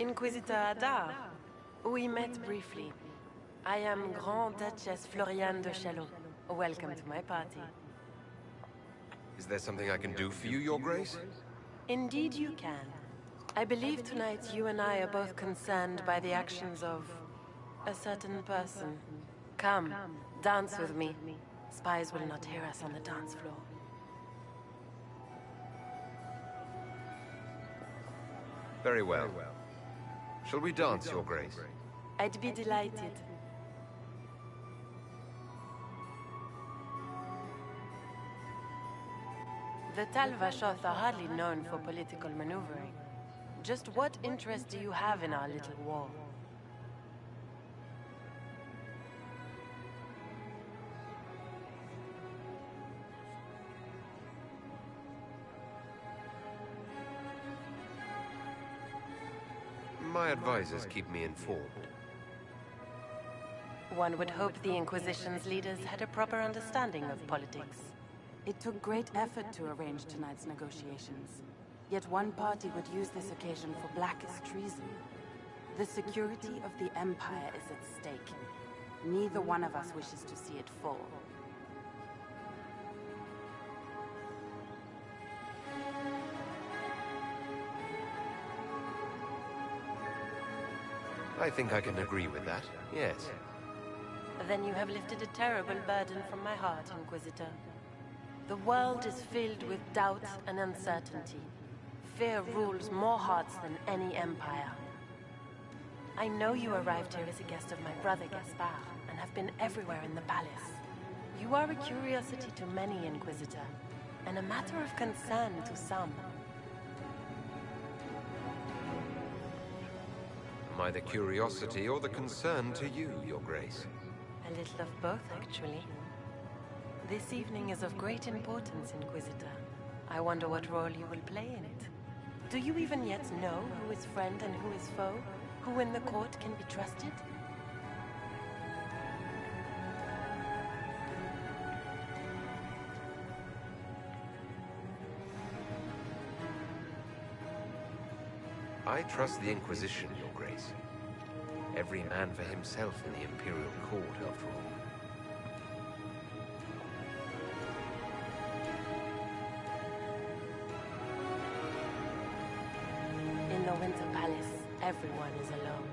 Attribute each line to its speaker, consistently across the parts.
Speaker 1: Inquisitor Adar. We met briefly. I am Grand Duchess Floriane de Chalot. Welcome to my party.
Speaker 2: Is there something I can do for you, Your Grace?
Speaker 1: Indeed you can. I believe tonight you and I are both concerned by the actions of a certain person. Come, dance with me. Spies will not hear us on the dance floor.
Speaker 2: Very well. Shall we dance, Your Grace?
Speaker 1: I'd be delighted. The Tal-Vashoth are hardly known for political maneuvering. Just what interest do you have in our little war?
Speaker 2: My advisors keep me informed.
Speaker 1: One would hope the Inquisition's leaders had a proper understanding of politics.
Speaker 3: It took great effort to arrange tonight's negotiations. Yet one party would use this occasion for blackest treason. The security of the Empire is at stake. Neither one of us wishes to see it fall.
Speaker 2: I think I can agree with that, yes.
Speaker 1: Then you have lifted a terrible burden from my heart, Inquisitor. The world is filled with doubt and uncertainty. Fear rules more hearts than any empire. I know you arrived here as a guest of my brother Gaspard, and have been everywhere in the palace. You are a curiosity to many, Inquisitor, and a matter of concern to some.
Speaker 2: Am I the curiosity or the concern to you, Your Grace?
Speaker 1: A little of both, actually. This evening is of great importance, Inquisitor. I wonder what role you will play in it. Do you even yet know who is friend and who is foe? Who in the court can be trusted?
Speaker 2: I trust the Inquisition, Your Grace. Every man for himself in the Imperial Court, after all.
Speaker 1: In the Winter Palace, everyone is alone.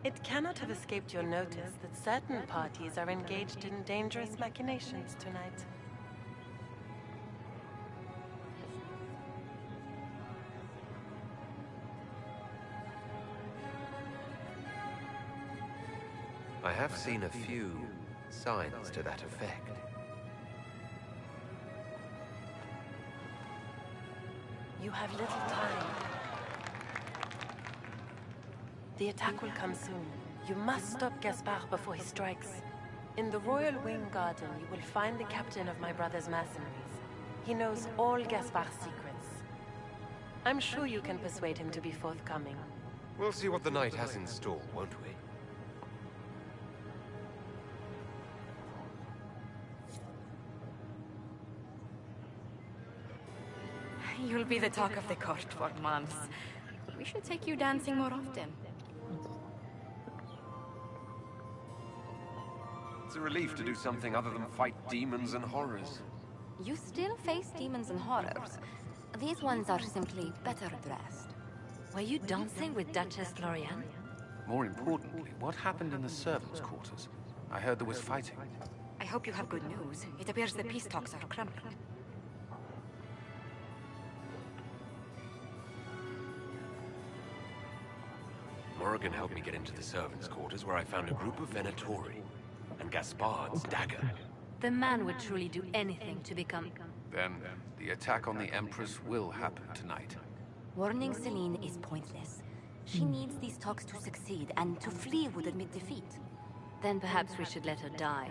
Speaker 1: It cannot have escaped your notice that certain parties are engaged in dangerous machinations tonight.
Speaker 2: I have seen a few signs to that effect.
Speaker 1: You have little time. The attack will come soon. You must stop Gaspard before he strikes. In the Royal Wing Garden, you will find the captain of my brother's mercenaries. He knows all Gaspard's secrets. I'm sure you can persuade him to be forthcoming.
Speaker 2: We'll see what the night has in store, won't we?
Speaker 4: You'll be the talk of the court for months. We should take you dancing more often.
Speaker 2: It's a relief to do something other than fight demons and horrors.
Speaker 5: You still face demons and horrors. These ones are simply better dressed.
Speaker 6: Were you dancing with Duchess Floriane?
Speaker 7: More importantly, what happened in the servants' quarters? I heard there was fighting.
Speaker 4: I hope you have good news. It appears the peace talks are crumbling.
Speaker 2: Morrigan helped me get into the servants' quarters where I found a group of Venatori and Gaspard's dagger.
Speaker 6: The man would truly do anything to become...
Speaker 7: Then, the attack on the Empress will happen tonight.
Speaker 5: Warning Celine is pointless. She needs these talks to succeed, and to flee would admit defeat.
Speaker 6: Then perhaps we should let her die.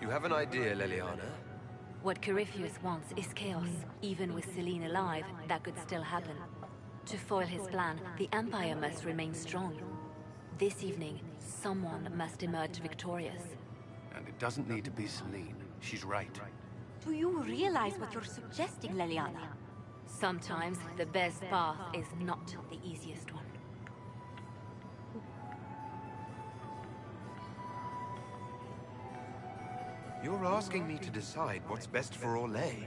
Speaker 2: You have an idea, Leliana?
Speaker 6: What Corypheus wants is chaos. Even with Celine alive, that could still happen. To foil his plan, the Empire must remain strong. This evening, someone must emerge victorious.
Speaker 7: And it doesn't need to be Celine. She's right.
Speaker 5: Do you realize what you're suggesting, Leliana?
Speaker 6: Sometimes the best path is not the easiest one.
Speaker 2: You're asking me to decide what's best for Orlais?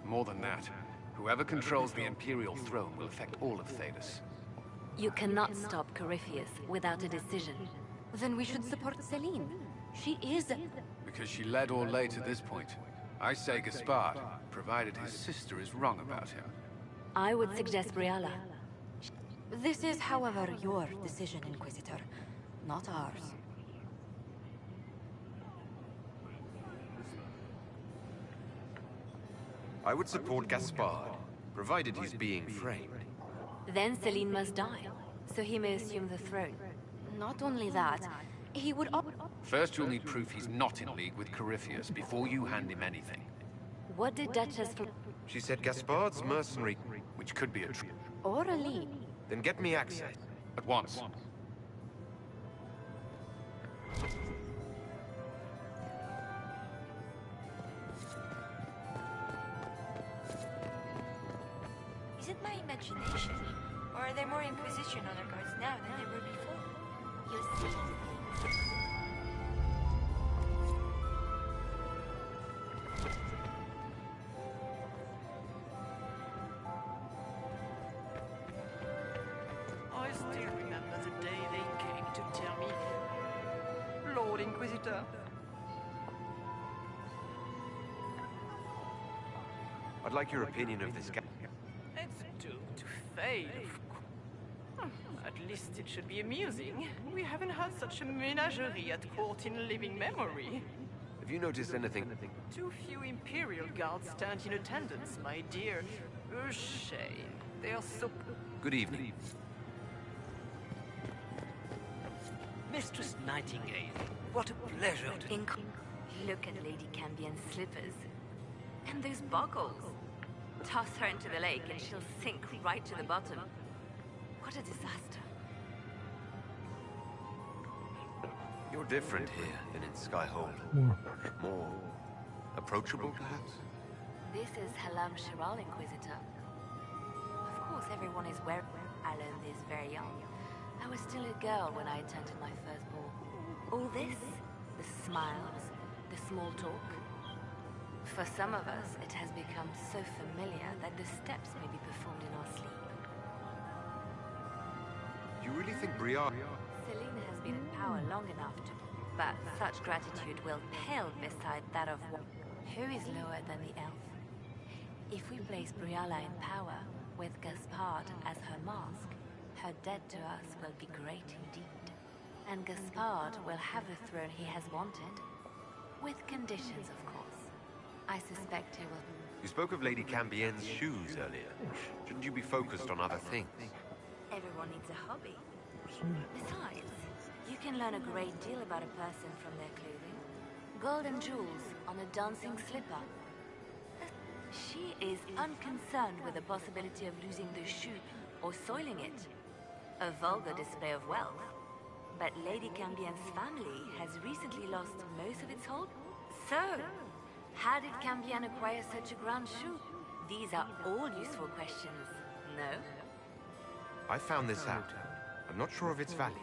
Speaker 7: More than that, whoever controls the Imperial throne will affect all of Thedas.
Speaker 6: You cannot stop Corypheus without a decision.
Speaker 5: Then we should support Celine. She is...
Speaker 7: Because she led Orlais to this point. I say Gaspard, provided his sister is wrong about him.
Speaker 6: I would suggest Briala.
Speaker 5: This is, however, your decision, Inquisitor, not ours.
Speaker 2: I would support Gaspard, provided he's being framed.
Speaker 6: Then Celine must die, so he may assume the throne.
Speaker 5: Not only that, he would
Speaker 7: First you'll need proof he's not in league with Corypheus before you hand him anything.
Speaker 6: What did Duchess...
Speaker 2: She said Gaspard's mercenary...
Speaker 7: Which could be a truth.
Speaker 5: or a lead.
Speaker 2: Then get me access.
Speaker 7: At once.
Speaker 8: Is it my imagination? Or are there more Inquisition honor guards now than there were before? You see.
Speaker 9: I still remember the day they came to tell me, Lord Inquisitor.
Speaker 2: I'd like your opinion of this guy.
Speaker 9: It's doomed to fade, of course. At least it should be amusing. We haven't had such a menagerie at court in living memory.
Speaker 2: Have you noticed anything?
Speaker 9: Too few Imperial guards stand in attendance, my dear. A shame. They are so...
Speaker 2: Good evening.
Speaker 10: Mistress Nightingale, what a pleasure to...
Speaker 6: Look at Lady Cambion's slippers. And those buckles. Toss her into the lake and she'll sink right to the bottom. What a disaster.
Speaker 2: You're different here than in Skyhold. More approachable, perhaps?
Speaker 6: This is FANnBQYy, Inquisitor. Of course, everyone is wearing... I learned this very young. I was still a girl when I attended my first ball. All this, the smiles, the small talk. For some of us, it has become so familiar that the steps may be performed in our sleep.
Speaker 2: You really think Briare...
Speaker 6: Celine has been in power long enough to... But such gratitude will pale beside that of one who is lower than the elf. If we place Briala in power, with Gaspard as her mask, her debt to us will be great indeed. And Gaspard will have the throne he has wanted, with conditions, of course. I suspect he will...
Speaker 2: You spoke of Lady Cambien's shoes earlier. Shouldn't you be focused on other things?
Speaker 6: Everyone needs a hobby. Besides, you can learn a great deal about a person from their clothing. Gold and jewels on a dancing slipper. She is unconcerned with the possibility of losing the shoe or soiling it. A vulgar display of wealth. But Lady Cambien's family has recently lost most of its hold. So, how did Cambien acquire such a grand shoe? These are all useful questions, no?
Speaker 2: I found this out. I'm not sure of its value.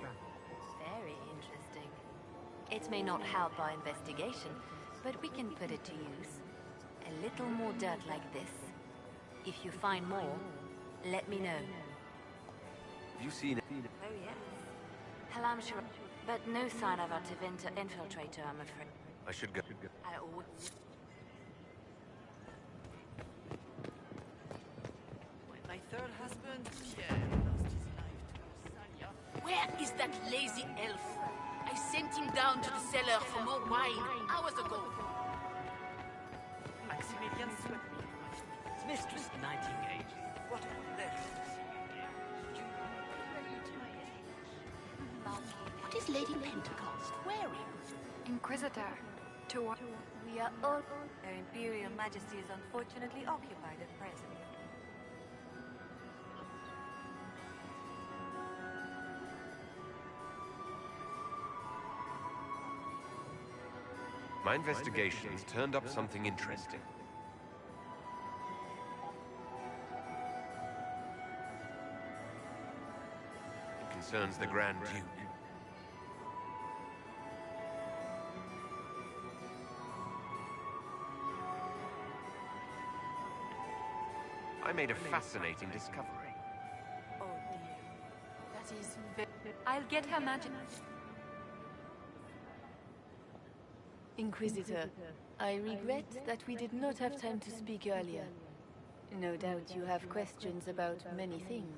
Speaker 6: Very interesting. It may not help our investigation, but we can put it to use. A little more dirt like this. If you find more, let me know.
Speaker 2: Have you seen it?
Speaker 6: Oh yes. FANnBQYy, but no sign of our Tevinter infiltrator, I'm afraid.
Speaker 2: I should go.
Speaker 9: When my third husband, Pierre, lost his life to Salia.
Speaker 11: Where is that lazy elf? I sent him down to the cellar for more wine hours ago.
Speaker 9: Maximilian swept me.
Speaker 10: Mistress Nightingale, what a pleasure to see you.
Speaker 11: What is Lady Pentecost wearing?
Speaker 4: Inquisitor, to...
Speaker 8: We are all... Her Imperial Majesty is unfortunately occupied at present.
Speaker 2: My investigations turned up something interesting. concerns the Grand Duke. I made a fascinating discovery.
Speaker 3: Oh dear. That is very...
Speaker 4: I'll get Her Majesty.
Speaker 12: Inquisitor, I regret that we did not have time to speak earlier. No doubt you have questions about many things.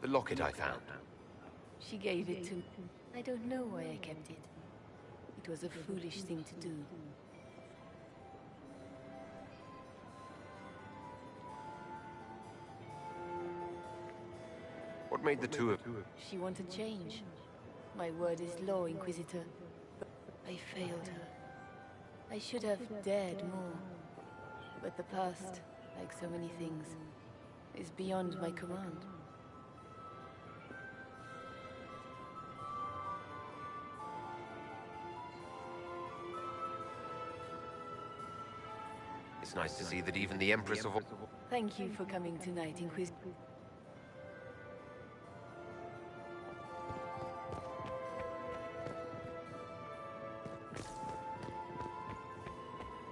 Speaker 2: The locket I found.
Speaker 12: She gave it to me. I don't know why I kept it. It was a foolish thing to do.
Speaker 2: What made the two of...
Speaker 12: She wanted change. My word is law, Inquisitor. But I failed her. I should have dared more. But the past, like so many things, is beyond my command.
Speaker 2: It's nice to see that even the Empress of...
Speaker 12: Thank you for coming tonight, Inquisitor.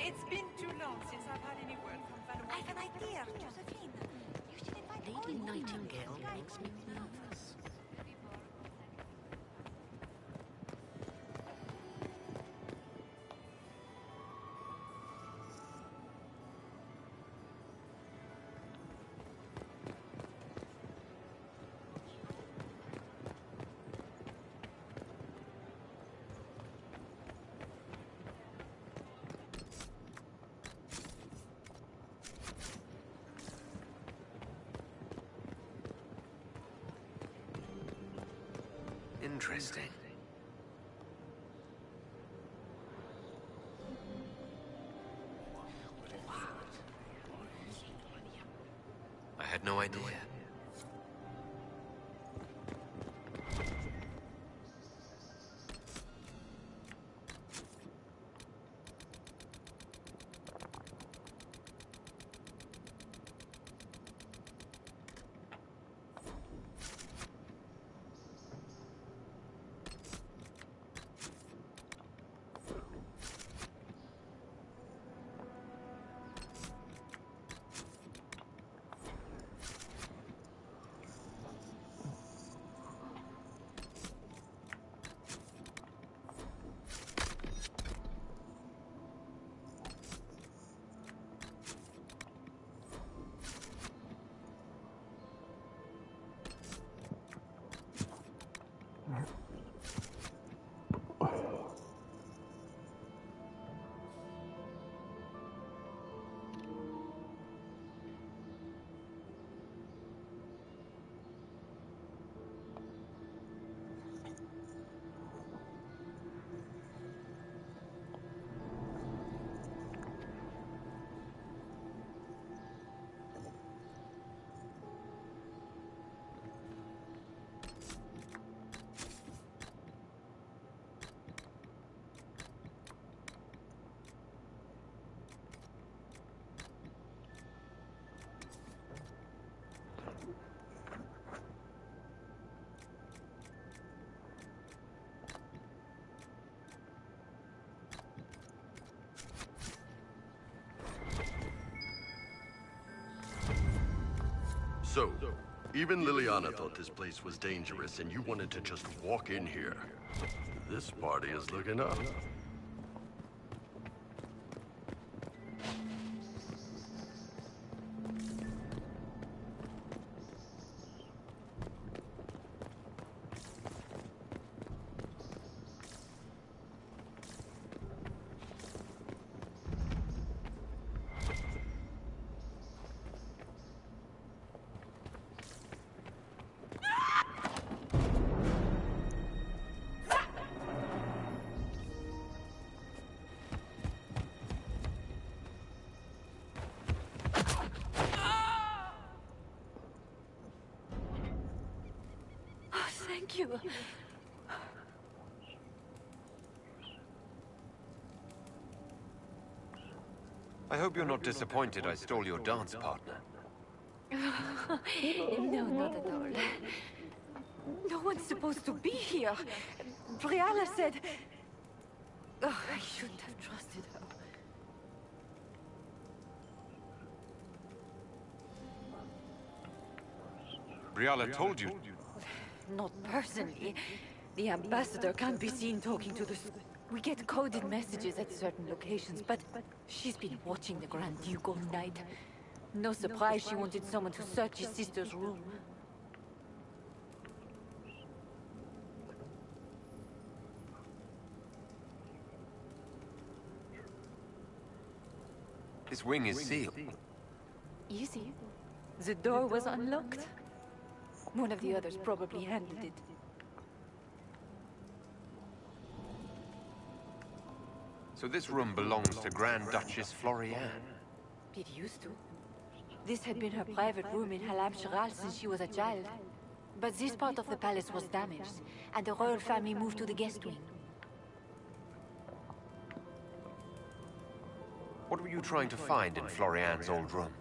Speaker 8: It's been too long since I've had any word from FANnBQYy. I have an idea, Josephine. You should invite
Speaker 11: Lady Nightingale makes me nervous.
Speaker 2: Interesting. I had no idea.
Speaker 13: So, even Liliana thought this place was dangerous and you wanted to just walk in here. This party is looking up.
Speaker 12: Thank you.
Speaker 2: I hope you're not disappointed I stole your dance partner.
Speaker 4: No, not at all. No one's supposed to be here. Brianna said... Oh, I shouldn't have trusted her.
Speaker 7: Brianna told you.
Speaker 4: Not personally. The ambassador can't be seen talking to the... We get coded messages at certain locations, but she's been watching the Grand Duke all night. No surprise she wanted someone to search his sister's room.
Speaker 2: This wing is sealed.
Speaker 4: Easy. The door was unlocked. One of the others probably handled it.
Speaker 2: So this room belongs to Grand Duchess Floriane.
Speaker 4: It used to. This had been her private room in Halam-Shiral since she was a child. But this part of the palace was damaged, and the royal family moved to the guest wing.
Speaker 2: What were you trying to find in Floriane's old room?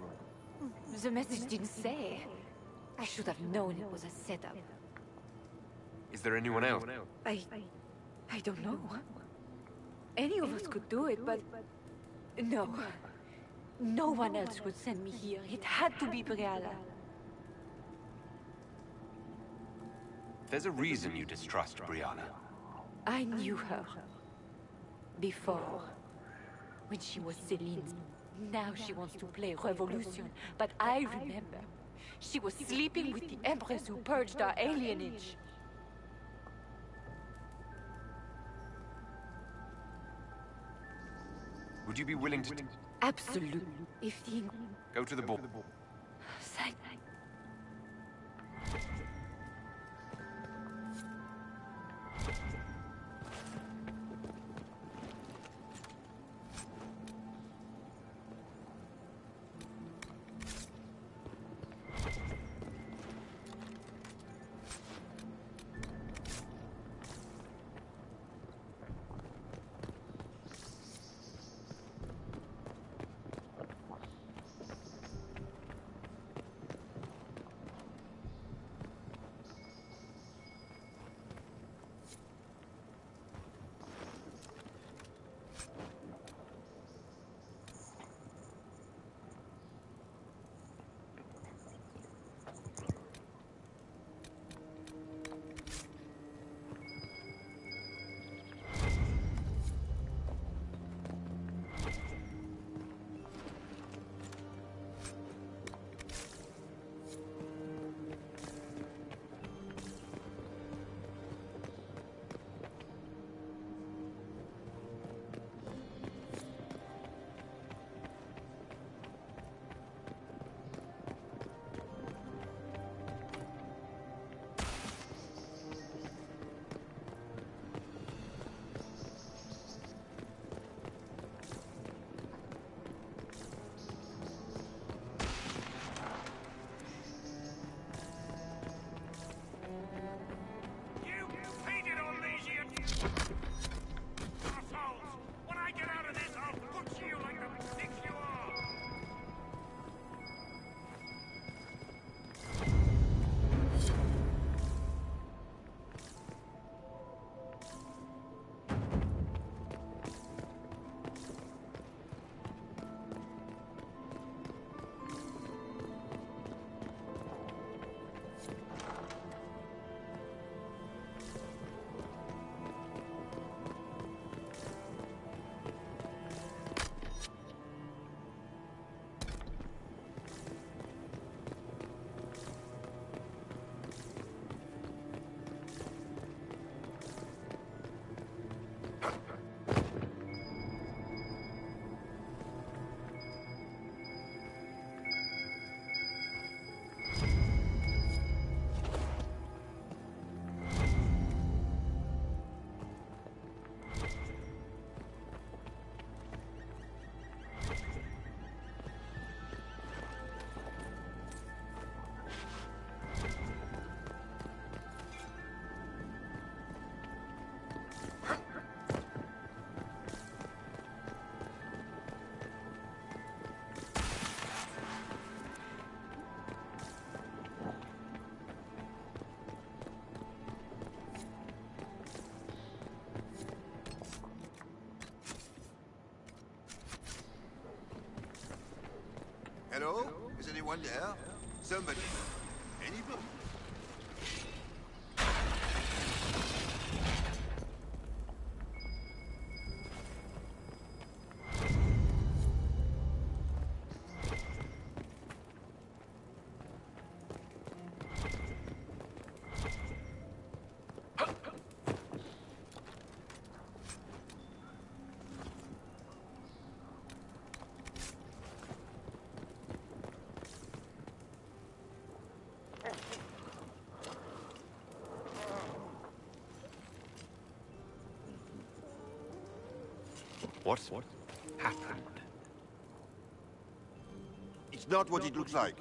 Speaker 4: The message didn't say. I should have known it was a setup.
Speaker 2: Is there anyone else?
Speaker 4: I don't know. Any of us could do it, but... No. No one else would send me here. It had to be Brianna.
Speaker 2: There's a reason you distrust Brianna.
Speaker 4: I knew her. Before. When she was Celine's. Now she wants to play revolution. But I remember. She was sleeping with the Empress who purged our alienage.
Speaker 2: Would you be willing to...
Speaker 4: Absolutely. If the...
Speaker 2: Go to the ball.
Speaker 4: Thank...
Speaker 14: anyone there? Somebody. Anybody?
Speaker 2: What happened?
Speaker 14: It's not what it looks like.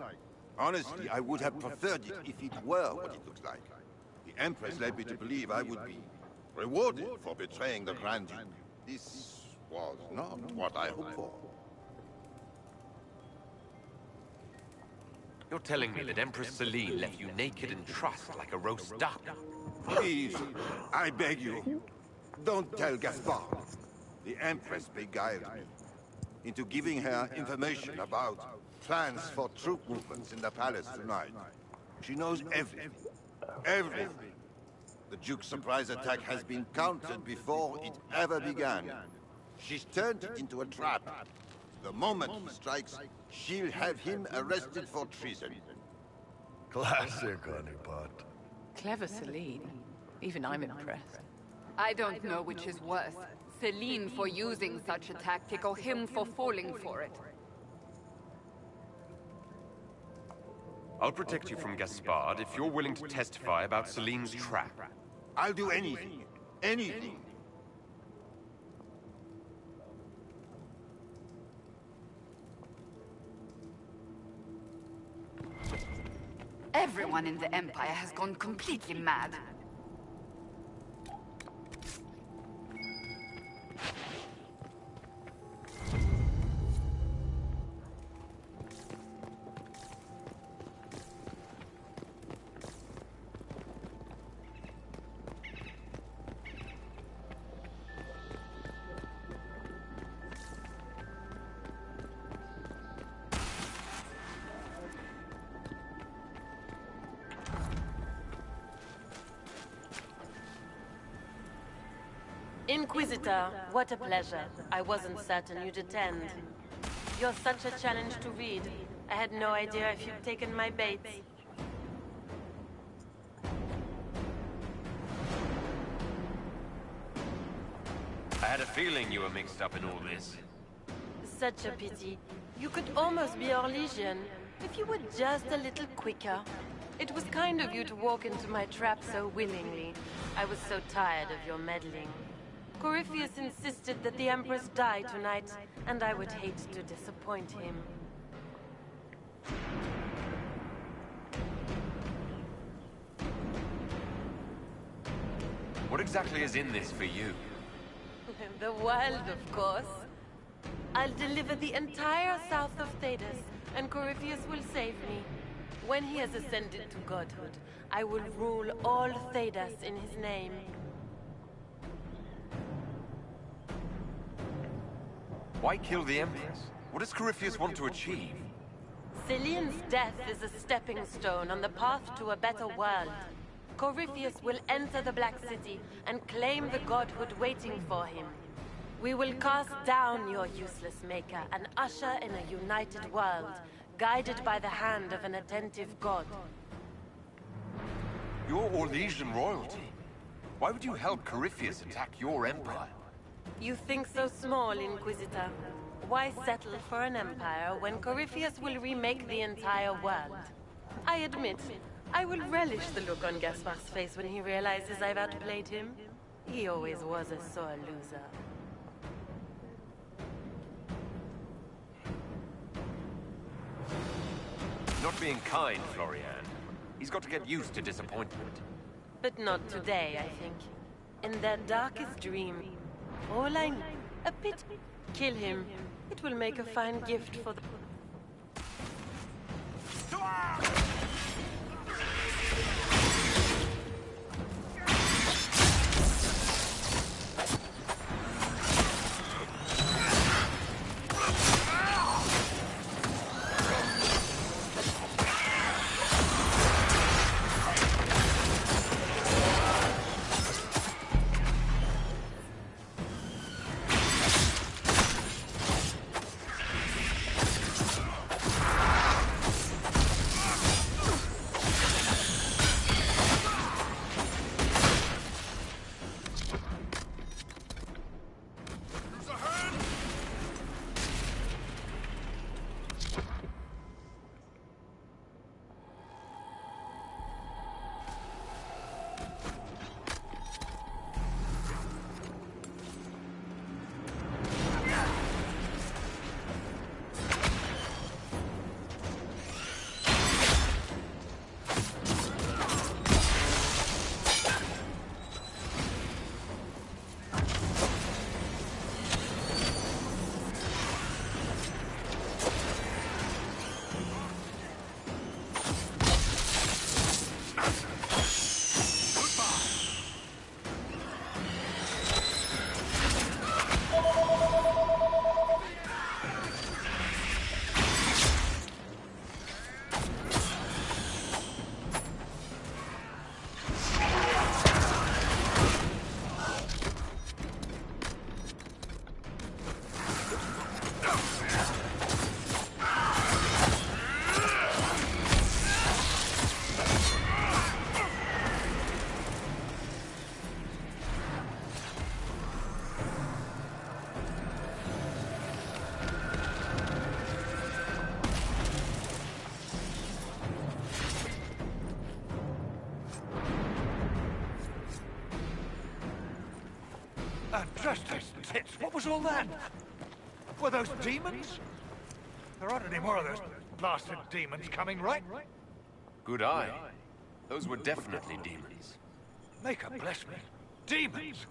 Speaker 14: Honestly, I would have preferred it if it were what it looks like. The Empress led me to believe I would be rewarded for betraying the Grand Duke. This was not what I hoped for.
Speaker 2: You're telling me that Empress Celine left you naked and trussed like a roast duck?
Speaker 14: Please, I beg you, don't tell Gaspard. The Empress beguiled me into giving her information about plans for troop movements in the palace tonight. She knows everything. Everything. The Duke's surprise attack has been countered before it ever began. She's turned it into a trap. The moment he strikes, she'll have him arrested for treason.
Speaker 15: Classic, honeypot.
Speaker 16: Clever Celine. Even I'm impressed.
Speaker 17: I don't know which is worse. Celine for using such a tactic, or him for falling for it.
Speaker 2: I'll protect you from Gaspard if you're willing to testify about Celine's trap.
Speaker 14: I'll do anything. Anything.
Speaker 17: Everyone in the Empire has gone completely mad.
Speaker 1: Inquisitor, what a pleasure. I wasn't certain you'd attend. You're such a challenge to read. I had no idea if you'd taken my bait.
Speaker 2: I had a feeling you were mixed up in all this.
Speaker 1: Such a pity. You could almost be Orlesian, if you were just a little quicker. It was kind of you to walk into my trap so willingly. I was so tired of your meddling. Corypheus insisted that the Empress die tonight, and I would hate to disappoint him.
Speaker 2: What exactly is in this for you?
Speaker 1: The wild, of course. I'll deliver the entire south of Thedas, and Corypheus will save me. When he has ascended to godhood, I will rule all Thedas in his name.
Speaker 2: Why kill the Empress? What does Corypheus want to achieve?
Speaker 1: Celine's death is a stepping stone on the path to a better world. Corypheus will enter the Black City and claim the godhood waiting for him. We will cast down your useless maker and usher in a united world, guided by the hand of an attentive god.
Speaker 2: You're Orlesian royalty. Why would you help Corypheus attack your empire?
Speaker 1: You think so small, Inquisitor. Why settle for an empire when Corypheus will remake the entire world? I admit, I will relish the look on Gaspard's face when he realizes I've outplayed him. He always was a sore loser.
Speaker 2: Not being kind, Florian. He's got to get used to disappointment.
Speaker 1: But not today, I think. In their darkest dream, all I need, a pit. Kill him. It will make a fine gift for the...
Speaker 18: Trust those tits. What was all that? Were those demons? There aren't any more of those blasted demons coming, right?
Speaker 2: Good eye. Those were definitely demons.
Speaker 18: Make her bless me. Demons?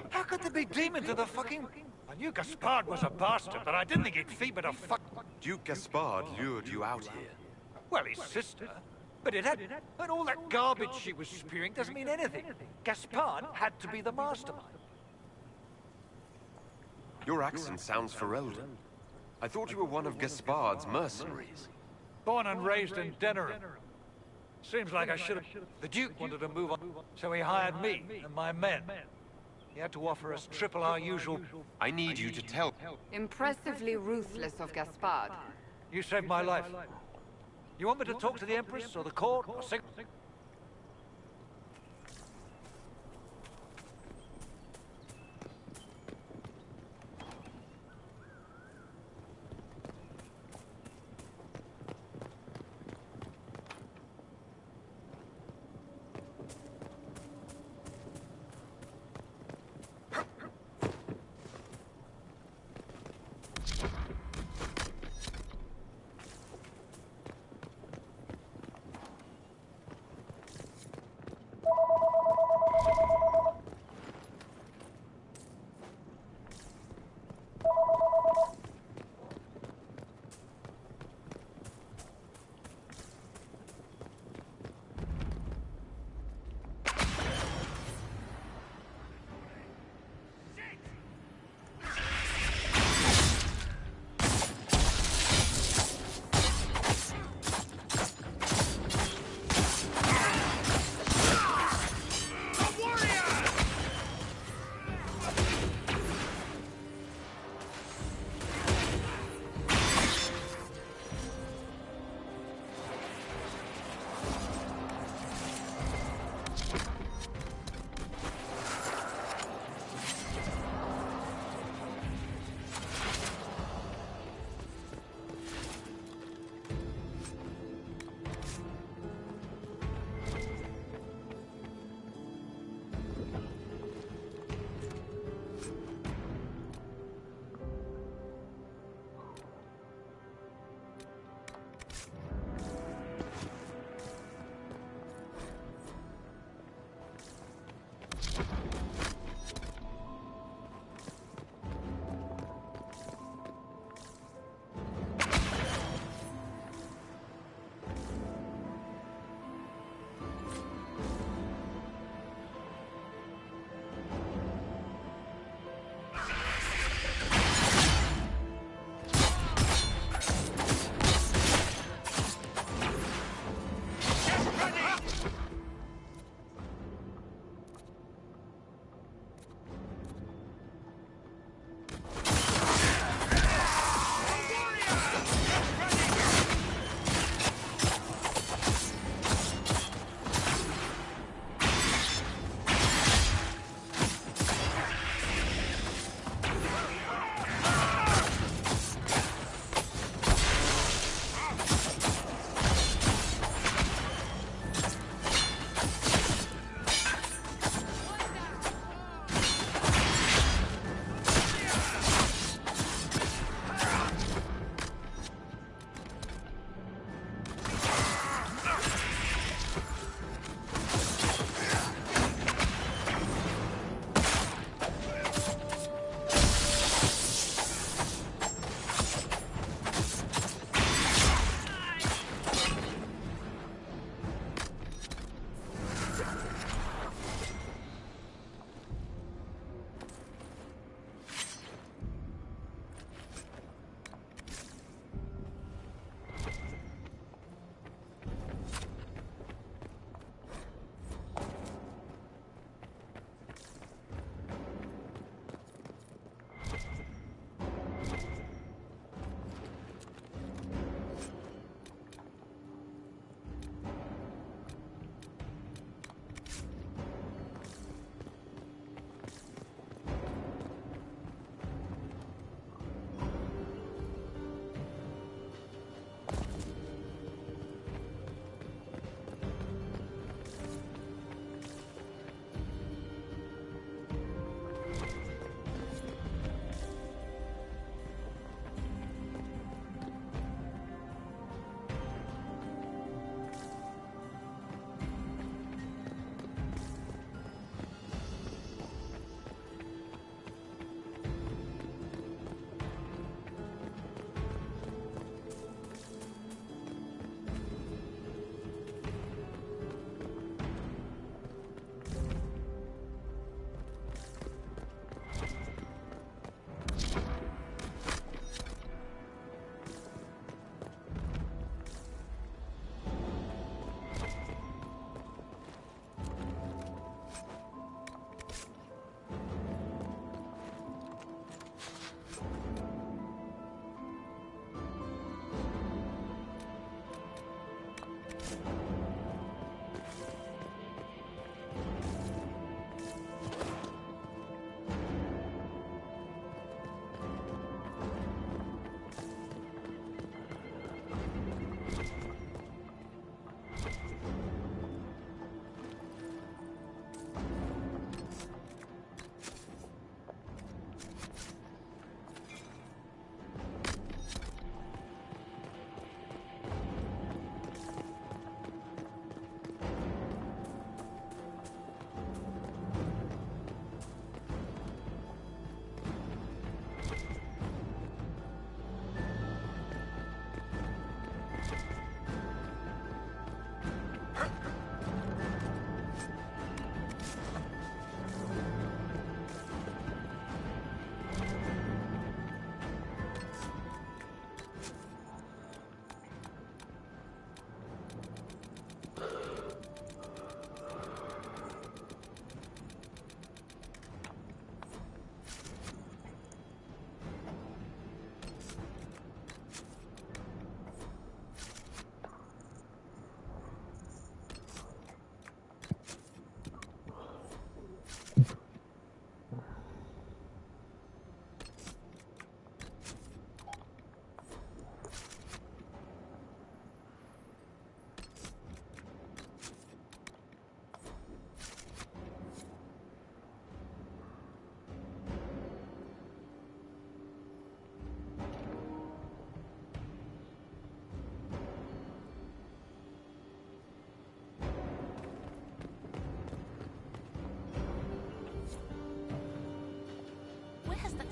Speaker 18: How could there be demons in the fucking... I knew Gaspard was a bastard, but I didn't think he'd feed me to fuck...
Speaker 2: Duke Gaspard lured you out here.
Speaker 18: Well, his sister. But it had... But all that garbage she was spewing doesn't mean anything. Gaspard had to be the mastermind.
Speaker 2: Your accent sounds Ferelden. I thought you were one of Gaspard's mercenaries.
Speaker 18: Born and raised in Denerim. Seems like I should have... The Duke wanted to move on, so he hired me and my men. He had to offer us triple our usual...
Speaker 2: I need you to tell...
Speaker 17: Impressively ruthless of Gaspard.
Speaker 18: You saved my life. You want me to talk to the Empress or the court or sing...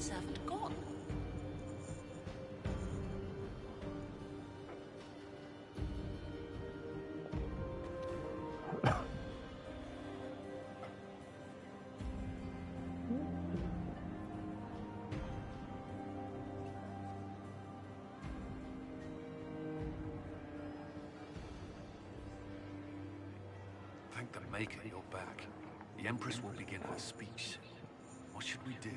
Speaker 11: servant gone?
Speaker 7: Thank the Maker you're back. The Empress will begin her speech. What should we do?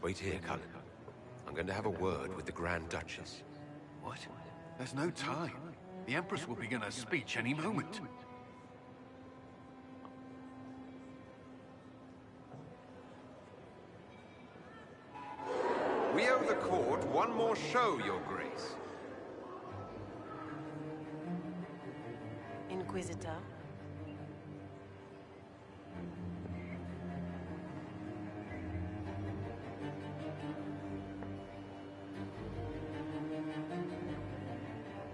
Speaker 2: Wait here, Cullen. I'm going to have a word with the Grand Duchess.
Speaker 7: What? There's no time. The Empress will begin her speech any moment.
Speaker 2: We owe the court one more show, Your Grace.
Speaker 1: Inquisitor.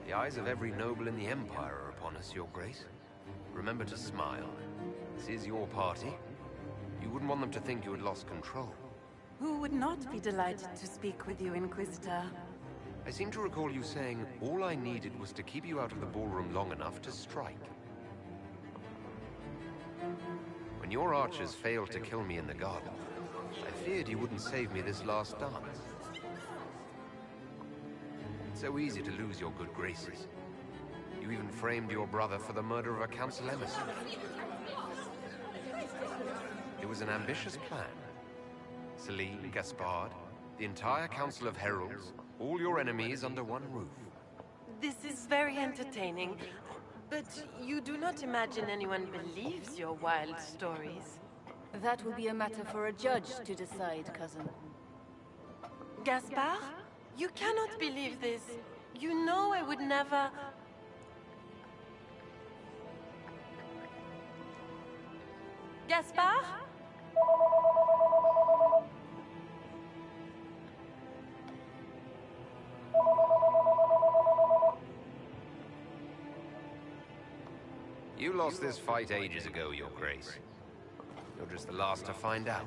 Speaker 2: The eyes of every noble in the Empire are upon us, Your Grace. Remember to smile. This is your party. You wouldn't want them to think you had lost control.
Speaker 3: Who would not be delighted to speak with you, Inquisitor?
Speaker 2: I seem to recall you saying all I needed was to keep you out of the ballroom long enough to strike. When your archers failed to kill me in the garden, I feared you wouldn't save me this last dance. It's so easy to lose your good graces. You even framed your brother for the murder of a council emissary. It was an ambitious plan. Celine, Gaspard, the entire Council of Heralds, all your enemies under one roof.
Speaker 1: This is very entertaining, but you do not imagine anyone believes your wild stories.
Speaker 12: That will be a matter for a judge to decide, cousin.
Speaker 1: Gaspard? You cannot believe this. You know I would never... Gaspard?
Speaker 2: You lost this fight ages ago, Your Grace. You're just the last to find out.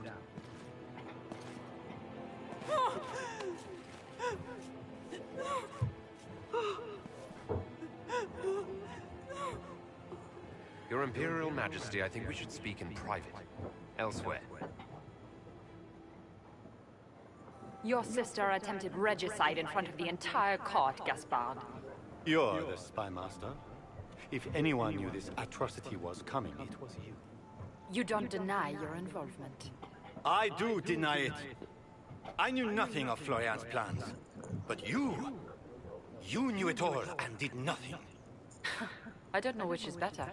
Speaker 2: Your Imperial Majesty, I think we should speak in private. Elsewhere.
Speaker 19: Your sister attempted regicide in front of the entire court, Gaspard.
Speaker 20: You're the spy master. If anyone knew this atrocity was coming, it was you.
Speaker 19: You don't deny your involvement.
Speaker 20: I do deny it. I knew nothing of Florian's plans. But you knew it all and did nothing.
Speaker 19: I don't know which is better.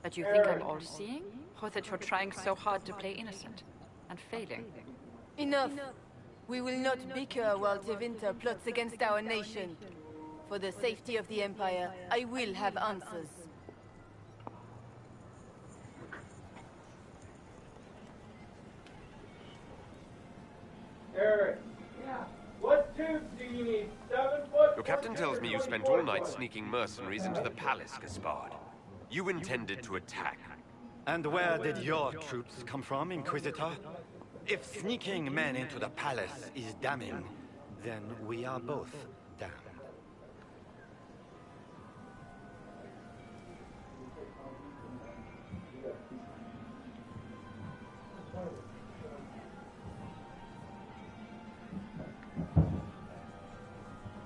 Speaker 19: That you think I'm all-seeing, or that you're trying so hard to play innocent, and failing.
Speaker 12: Enough! We will not bicker while Tevinter plots against our nation. For the safety of the Empire, I will have answers.
Speaker 21: Eric. Yeah. What tubes do you need? 7 foot?
Speaker 2: Your captain tells me you spent all night sneaking mercenaries into the palace, Gaspard. You intended to attack.
Speaker 20: And where did your troops come from, Inquisitor? If sneaking men into the palace is damning, then we are both damned.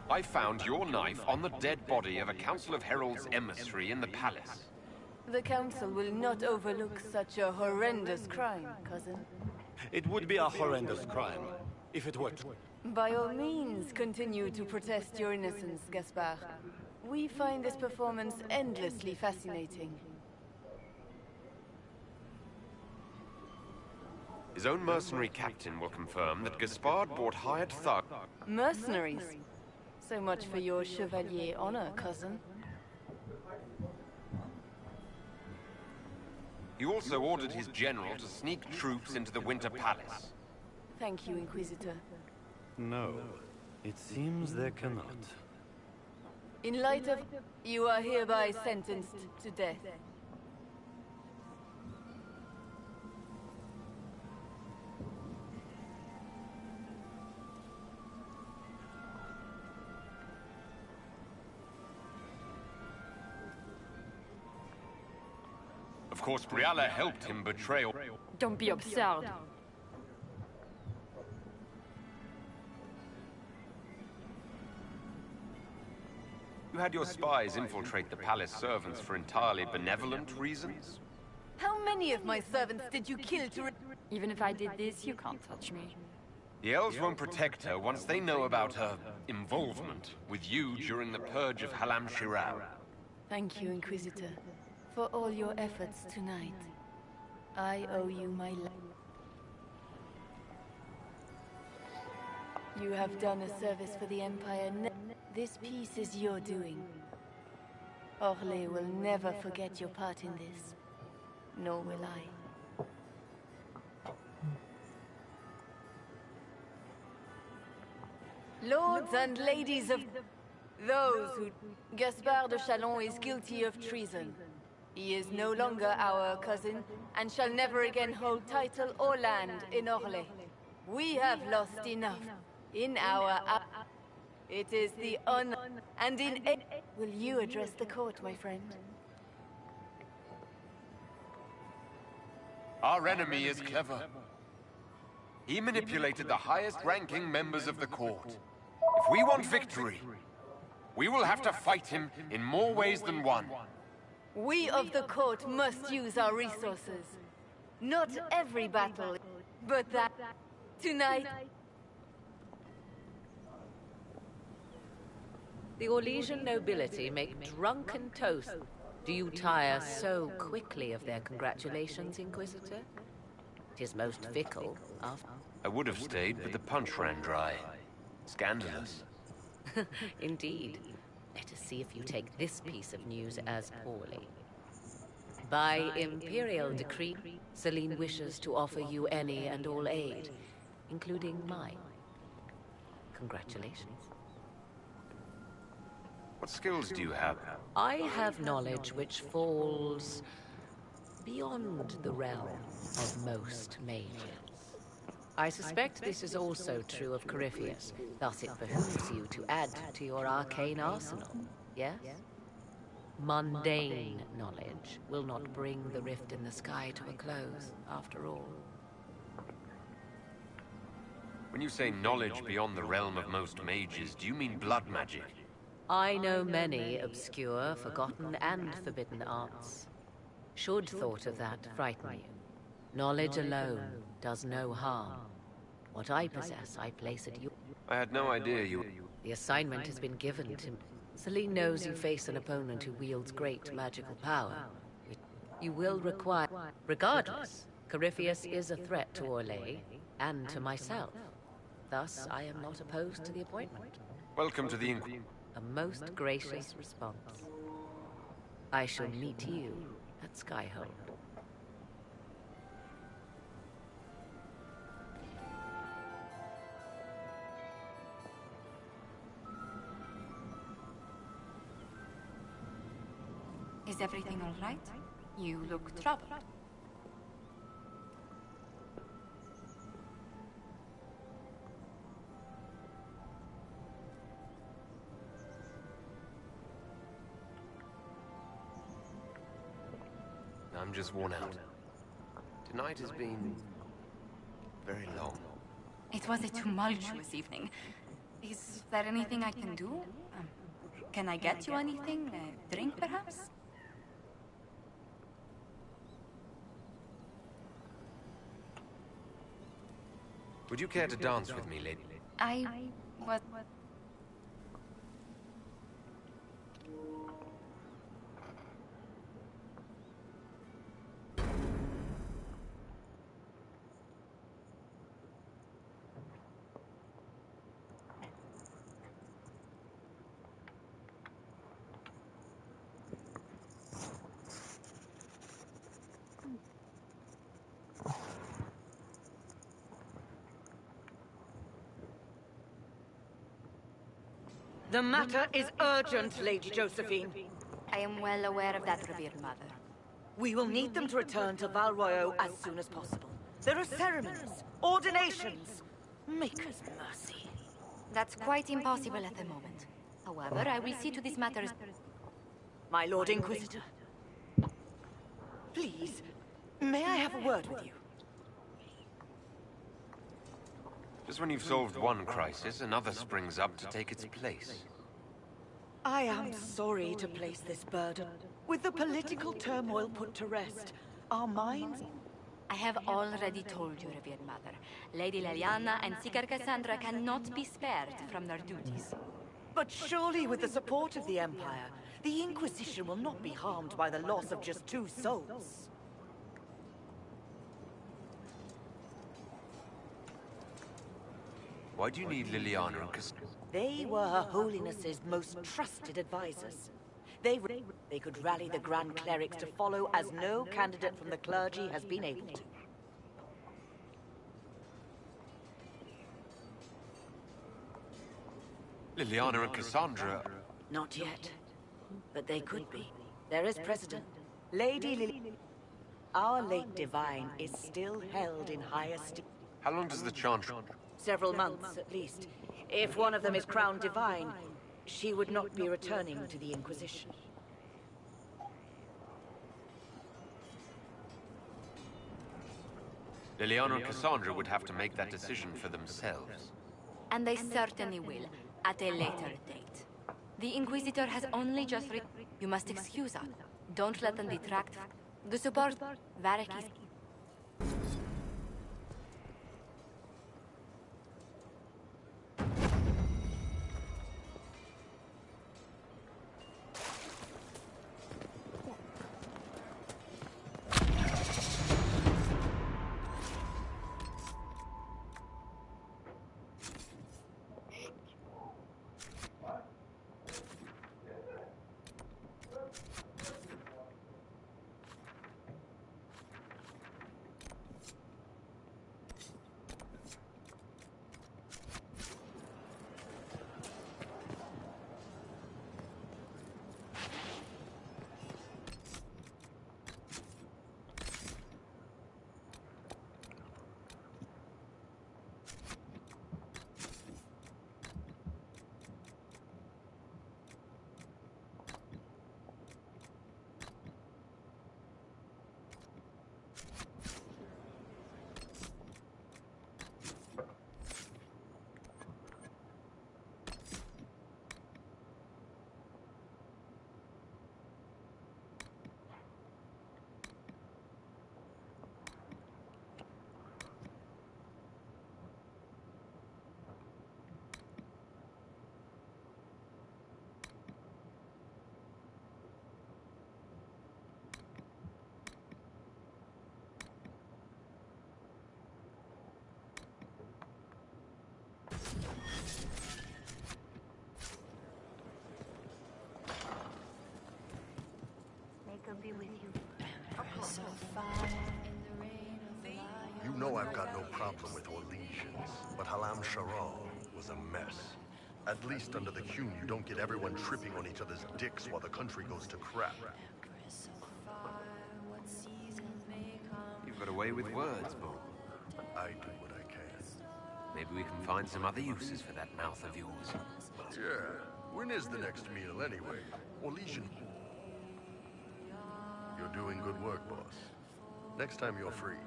Speaker 2: I found your knife on the dead body of a Council of Heralds emissary in the palace.
Speaker 12: The Council will not overlook such a horrendous crime, cousin.
Speaker 20: It would be a horrendous crime, if it were true.
Speaker 12: By all means, continue to protest your innocence, Gaspard. We find this performance endlessly fascinating.
Speaker 2: His own mercenary captain will confirm that Gaspard bought hired thug...
Speaker 12: Mercenaries? So much for your chevalier honor, cousin.
Speaker 2: He also ordered his general to sneak troops into the Winter Palace.
Speaker 12: Thank you, Inquisitor.
Speaker 20: No, it seems they cannot.
Speaker 12: In light of... You are hereby sentenced to death.
Speaker 5: Of course, Brialla helped him betray...
Speaker 19: Don't be absurd.
Speaker 5: You had your spies infiltrate the palace servants for entirely benevolent reasons?
Speaker 12: How many of my servants did you kill to...
Speaker 19: Even if I did this, you can't touch me.
Speaker 5: The elves won't protect her once they know about her involvement with you during the purge of Halam Shirao.
Speaker 12: Thank you, Inquisitor, for all your efforts tonight. I owe you my life. You have done a service for the Empire. This piece is your doing. Orlais will never forget your part in this. Nor will I. Lords and ladies of... Those who... Gaspard de Chalon is guilty of treason. He is no longer our cousin, and shall never again hold title or land in Orlais. We have lost enough. In our... It is the honor, and in... Will you address the court, my friend?
Speaker 5: Our enemy is clever. He manipulated the highest-ranking members of the court. If we want victory, we will have to fight him in more ways than one.
Speaker 12: We of the court must use our resources. Not every battle, but that... Tonight...
Speaker 22: The Orlesian nobility make drunken toast. Do you tire so quickly of their congratulations, Inquisitor? 'Tis most fickle, after...
Speaker 2: I would have stayed, but the punch ran dry. Scandalous.
Speaker 22: Indeed. Let us see if you take this piece of news as poorly. By imperial decree, Celine wishes to offer you any and all aid, including mine. Congratulations.
Speaker 2: What skills do you have?
Speaker 22: I have knowledge which falls beyond the realm of most mages. I suspect this is also true of Corypheus, thus it behooves you to add to your arcane arsenal, yes? Mundane knowledge will not bring the rift in the sky to a close, after all.
Speaker 2: When you say knowledge beyond the realm of most mages, do you mean blood magic?
Speaker 22: I know many obscure, forgotten, and forbidden arts. Should thought of that frighten you, knowledge alone does no harm. What I possess, I place at your...
Speaker 2: I had no idea you...
Speaker 22: The assignment has been given to... Celine knows you face an opponent who wields great magical power. You will require... Regardless, Corypheus is a threat to Orlais, and to myself. Thus, I am not opposed to the appointment.
Speaker 2: Welcome to the
Speaker 22: A most gracious response. I shall meet you at Skyhold.
Speaker 23: Is everything all right? You look troubled.
Speaker 2: I'm just worn out. Tonight has been... very long.
Speaker 23: It was a tumultuous evening. Is there anything I can do? Can I get you anything? A drink, perhaps?
Speaker 2: Would you care to dance with me, lady?
Speaker 23: I was...
Speaker 6: The matter is urgent, Lady Josephine.
Speaker 23: I am well aware of that, revered mother.
Speaker 6: We will need them to return to Val Royeaux as soon as possible. There are ceremonies, ordinations. Make us mercy.
Speaker 23: That's quite impossible at the moment. However, I will see to this matter.
Speaker 6: My Lord Inquisitor. Please, may I have a word with you?
Speaker 2: Just when you've solved one crisis, another springs up to take its place.
Speaker 6: I am sorry to place this burden. With the political turmoil put to rest, our minds...
Speaker 23: I have already told you, revered mother. Lady Leliana and Seeker Cassandra cannot be spared from their duties.
Speaker 6: But surely with the support of the Empire, the Inquisition will not be harmed by the loss of just 2 souls.
Speaker 2: Why do you need Liliana and Cassandra?
Speaker 6: They were Her Holiness's most trusted advisors. They could rally the Grand Clerics to follow as no candidate from the clergy has been able to.
Speaker 2: Liliana and Cassandra...
Speaker 6: Not yet. But they could be. There is precedent. Lady Lily... Our late divine is still held in high esteem.
Speaker 2: How long does the Chantry...
Speaker 6: Several months, at least. If one of them is crowned divine, she would not be returning to the Inquisition.
Speaker 2: Liliana and Cassandra would have to make that decision for themselves.
Speaker 23: And they certainly will, at a later date. The Inquisitor has only just You must excuse us. Don't let them detract. The support... Varric is...
Speaker 13: Be with you. You know I've got no problem with Orlesians, but Halam Sharal was a mess. At least under the Qun, you don't get everyone tripping on each other's dicks while the country goes to crap.
Speaker 2: You've got away with words, Bo.
Speaker 13: I do what I can.
Speaker 2: Maybe we can find some other uses for that mouth of yours.
Speaker 13: Yeah. When is the next meal, anyway? Orlesian... You're doing good work, boss. Next time you're free,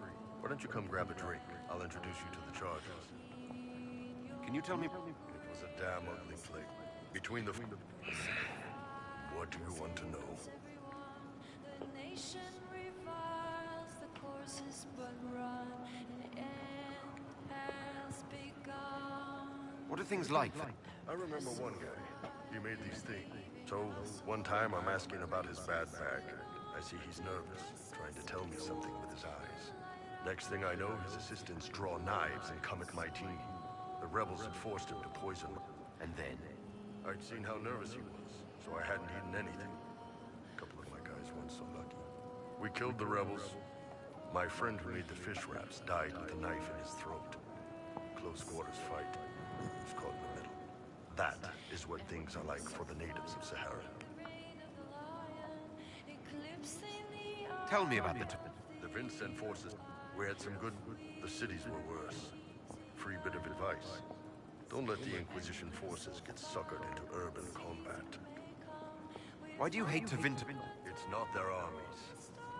Speaker 13: why don't you come grab a drink? I'll introduce you to the Chargers.
Speaker 2: Can you tell me...
Speaker 13: It was a damn ugly play. Between the... What do you want to know?
Speaker 2: What are things like?
Speaker 13: I remember one guy. He made these things. So, one time I'm asking about his bad back. I see he's nervous, trying to tell me something with his eyes. Next thing I know, his assistants draw knives and come at my team. The rebels had forced him to poison me.
Speaker 2: And then?
Speaker 13: I'd seen how nervous he was, so I hadn't eaten anything. A couple of my guys weren't so lucky. We killed the rebels. My friend who made the fish wraps died with a knife in his throat. Close quarters fight. He was caught in the middle. That is what things are like for the natives of Sahara.
Speaker 2: Tell me about
Speaker 13: the Vincent forces. We had some good... The cities were worse. Free bit of advice. Don't let the Inquisition forces get suckered into urban combat.
Speaker 2: Why do you hate Tevinter?
Speaker 13: It's not their armies.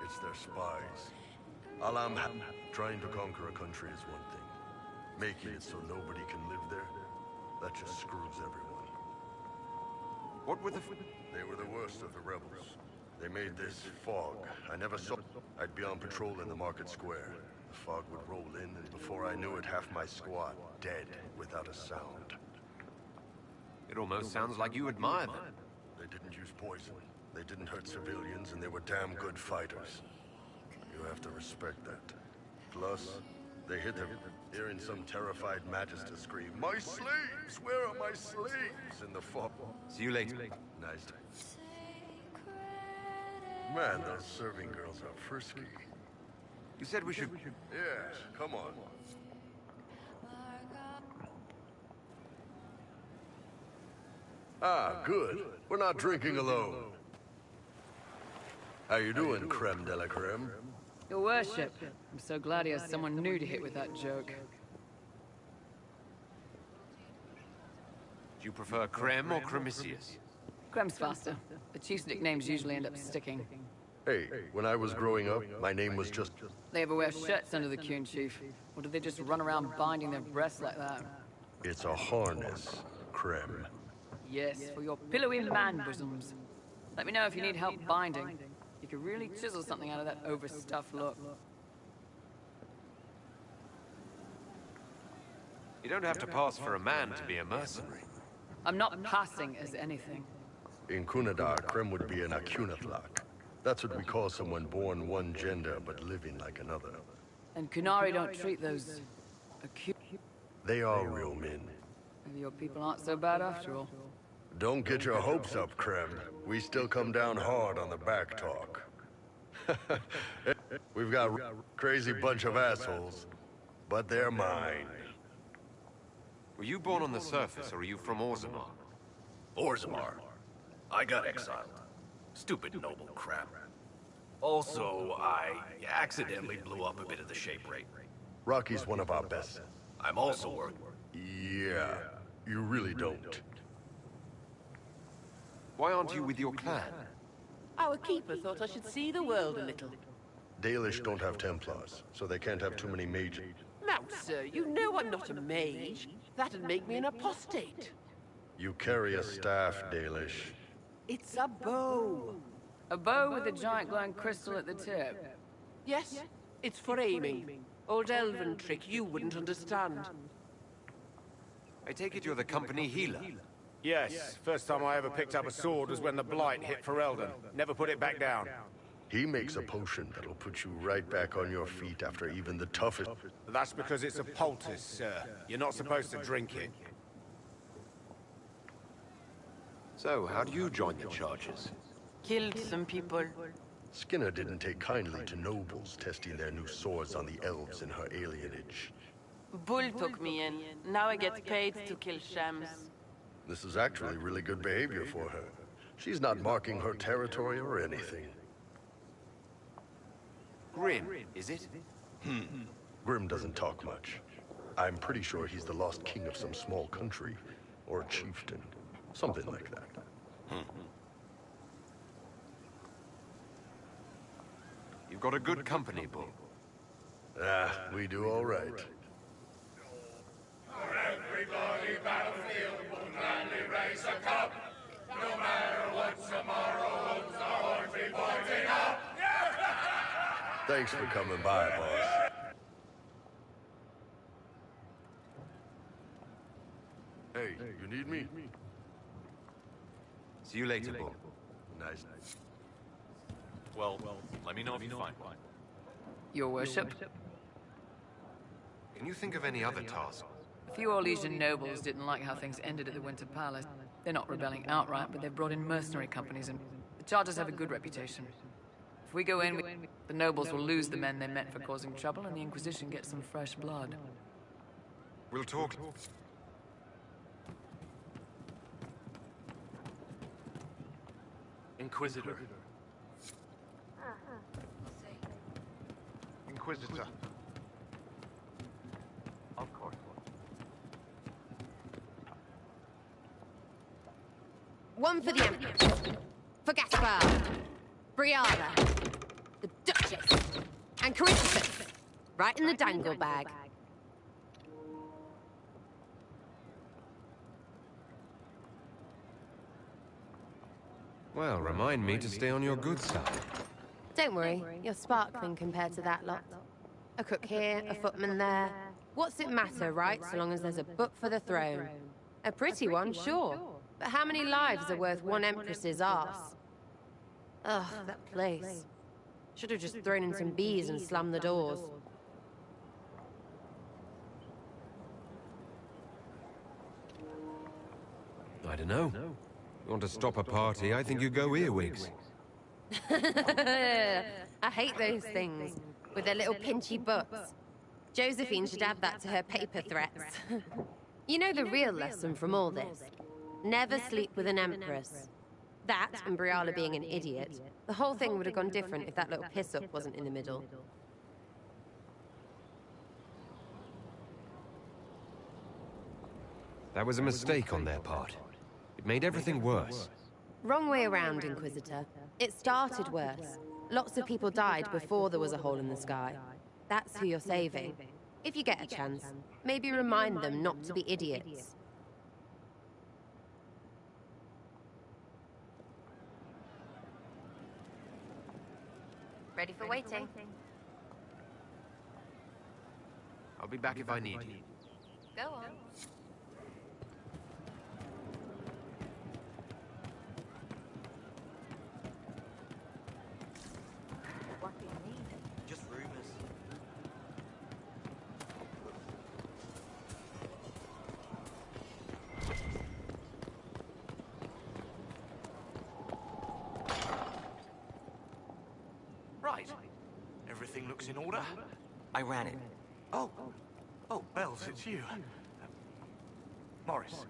Speaker 13: It's their spies. Alam, trying to conquer a country is one thing. Making it so nobody can live there, that just screws everyone.
Speaker 2: What were the...
Speaker 13: They were the worst of the rebels. They made this fog. I never saw... I'd be on patrol in the market square. The fog would roll in, and before I knew it, half my squad dead without a sound.
Speaker 2: It almost sounds like you admire them.
Speaker 13: They didn't use poison. They didn't hurt civilians, and they were damn good fighters. You have to respect that. Plus, they hid them, hearing some terrified Magister scream, "My slaves! Where are my slaves?" in the fog.
Speaker 2: See you later.
Speaker 13: Nice. Man, those serving girls are frisky.
Speaker 2: You said we should...
Speaker 13: Yes, come on. Ah, good. We're not drinking alone. How you doing, creme de la creme?
Speaker 8: Your worship, I'm so glad he has someone new to hit with that joke.
Speaker 2: Do you prefer Creme or Cremisius?
Speaker 8: Crem's faster. The chief's nicknames usually end up sticking.
Speaker 13: Hey, when I was growing up, my name was just...
Speaker 8: They ever wear shirts under the Kuhn chief? Or do they just run around binding their breasts like that?
Speaker 13: It's a harness, creme.
Speaker 8: Yes, for your pillowy man bosoms. Let me know if you need help binding. You could really chisel something out of that overstuffed look.
Speaker 2: You don't have to pass for a man to be a mercenary.
Speaker 8: I'm not passing as anything.
Speaker 13: In Kunadar, creme would be an Akunathlak. That's what we call someone born one gender but living like another.
Speaker 8: And Kunari don't treat those...
Speaker 13: They are real men.
Speaker 8: Maybe your people aren't so bad after all.
Speaker 13: Don't get your hopes up, Creme. We still come down hard on the back talk. We've got a crazy bunch of assholes, but they're mine.
Speaker 2: Were you born on the surface, or are you from Orzammar?
Speaker 9: Orzammar. I got exiled. Stupid noble crap. Also, I accidentally blew up a bit of the shape rate.
Speaker 13: Rocky's one of our best.
Speaker 9: I'm also worth...
Speaker 13: Yeah, you really don't.
Speaker 2: Why aren't you with your clan?
Speaker 10: Our keeper thought I should see the world a little.
Speaker 13: Dalish don't have Templars, so they can't have too many mages.
Speaker 10: Now, sir, you know I'm not a mage. That'd make me an apostate.
Speaker 13: You carry a staff, Dalish.
Speaker 10: It's a bow.
Speaker 8: A bow with a giant glowing crystal at the tip?
Speaker 10: Yes, it's for aiming. Old elven trick you wouldn't understand.
Speaker 2: I take it you're the company healer?
Speaker 24: Yes, first time I ever picked up a sword was when the blight hit Ferelden. Never put it back down.
Speaker 13: He makes a potion that'll put you right back on your feet after even the toughest...
Speaker 24: That's because it's a poultice, sir. You're not supposed to drink it.
Speaker 2: So, how do you join the charges?
Speaker 10: Killed some people.
Speaker 13: Skinner didn't take kindly to nobles testing their new swords on the elves in her alienage.
Speaker 10: Bull took me in. Now I get paid to kill shams.
Speaker 13: This is actually really good behavior for her. She's not marking her territory or anything.
Speaker 2: Grim, is it?
Speaker 13: Grim doesn't talk much. I'm pretty sure he's the lost king of some small country. Or a chieftain. Something like that.
Speaker 2: You've got a good company, Bull.
Speaker 13: Ah, we do all right.
Speaker 25: For everybody battlefield will gladly raise a cup. No matter what tomorrow holds, the horn be pointing up.
Speaker 13: Thanks for coming by, boss. Hey, you need me?
Speaker 2: See you later, Bull.
Speaker 13: Nice.
Speaker 9: Well, let me know if you find one.
Speaker 8: Your worship?
Speaker 2: Can you think of any other task?
Speaker 8: A few Orlesian nobles didn't like how things ended at the Winter Palace. They're not rebelling outright, but they've brought in mercenary companies, and the Chargers have a good reputation. If we go in, the nobles will lose the men they meant for causing trouble, and the Inquisition gets some fresh blood.
Speaker 2: We'll talk.
Speaker 18: Inquisitor.
Speaker 4: Inquisitor. Of course.
Speaker 14: One for the Empress. For Gaspard. Briara. The Duchess. And Corinthus. Right in the dangle bag.
Speaker 2: Well, remind me to stay on your good side.
Speaker 14: Don't worry, you're sparkling compared to that lot. A cook here, a footman there. What's it matter, right, so long as there's a book for the throne? A pretty one, sure. But how many lives are worth one empress's arse? Ugh, that place. Should have just thrown in some bees and slammed the doors.
Speaker 2: I don't know. You want to stop a party, I think you go earwigs.
Speaker 14: I hate those things, with their little pinchy butts. Josephine should add that to her paper threats. You know the real lesson from all this? Never sleep with an empress. That, and Briala being an idiot, the whole thing would have gone different if that little piss-up wasn't in the middle.
Speaker 2: That was a mistake on their part. It made everything worse.
Speaker 14: Wrong way around, Inquisitor. It started worse. Lots of people died before there was a hole in the sky. That's who you're saving. If you get a chance, maybe remind them not to be idiots. Ready for waiting.
Speaker 2: I'll be back if I need you.
Speaker 14: Go on.
Speaker 20: Just rumors.
Speaker 15: Right. Everything looks in order.
Speaker 20: I ran it.
Speaker 15: Oh, Bells, it's you. Morris,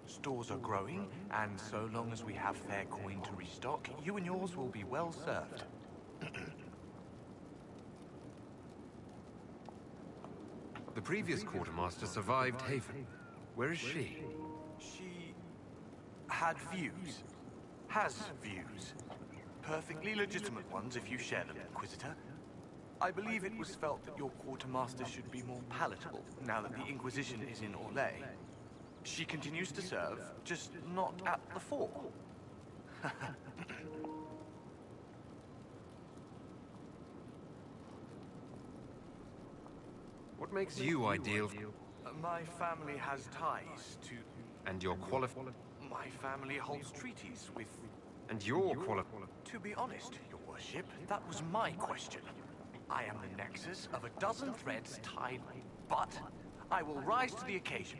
Speaker 15: stores are growing, and so long as we have fair coin to restock, you and yours will be well served.
Speaker 2: The previous quartermaster survived Haven. Where is she?
Speaker 15: She had views. Has views. Perfectly legitimate ones if you share them, Inquisitor. I believe it was felt that your quartermaster should be more palatable now that the Inquisition is in Orlais. She continues to serve, just not at the fore.
Speaker 2: What makes you ideal?
Speaker 15: My family has ties to...
Speaker 2: And your
Speaker 15: My family holds treaties with...
Speaker 2: And your
Speaker 15: To be honest, your worship, that was my question. I am the nexus of a dozen threads tied, but I will rise to the occasion.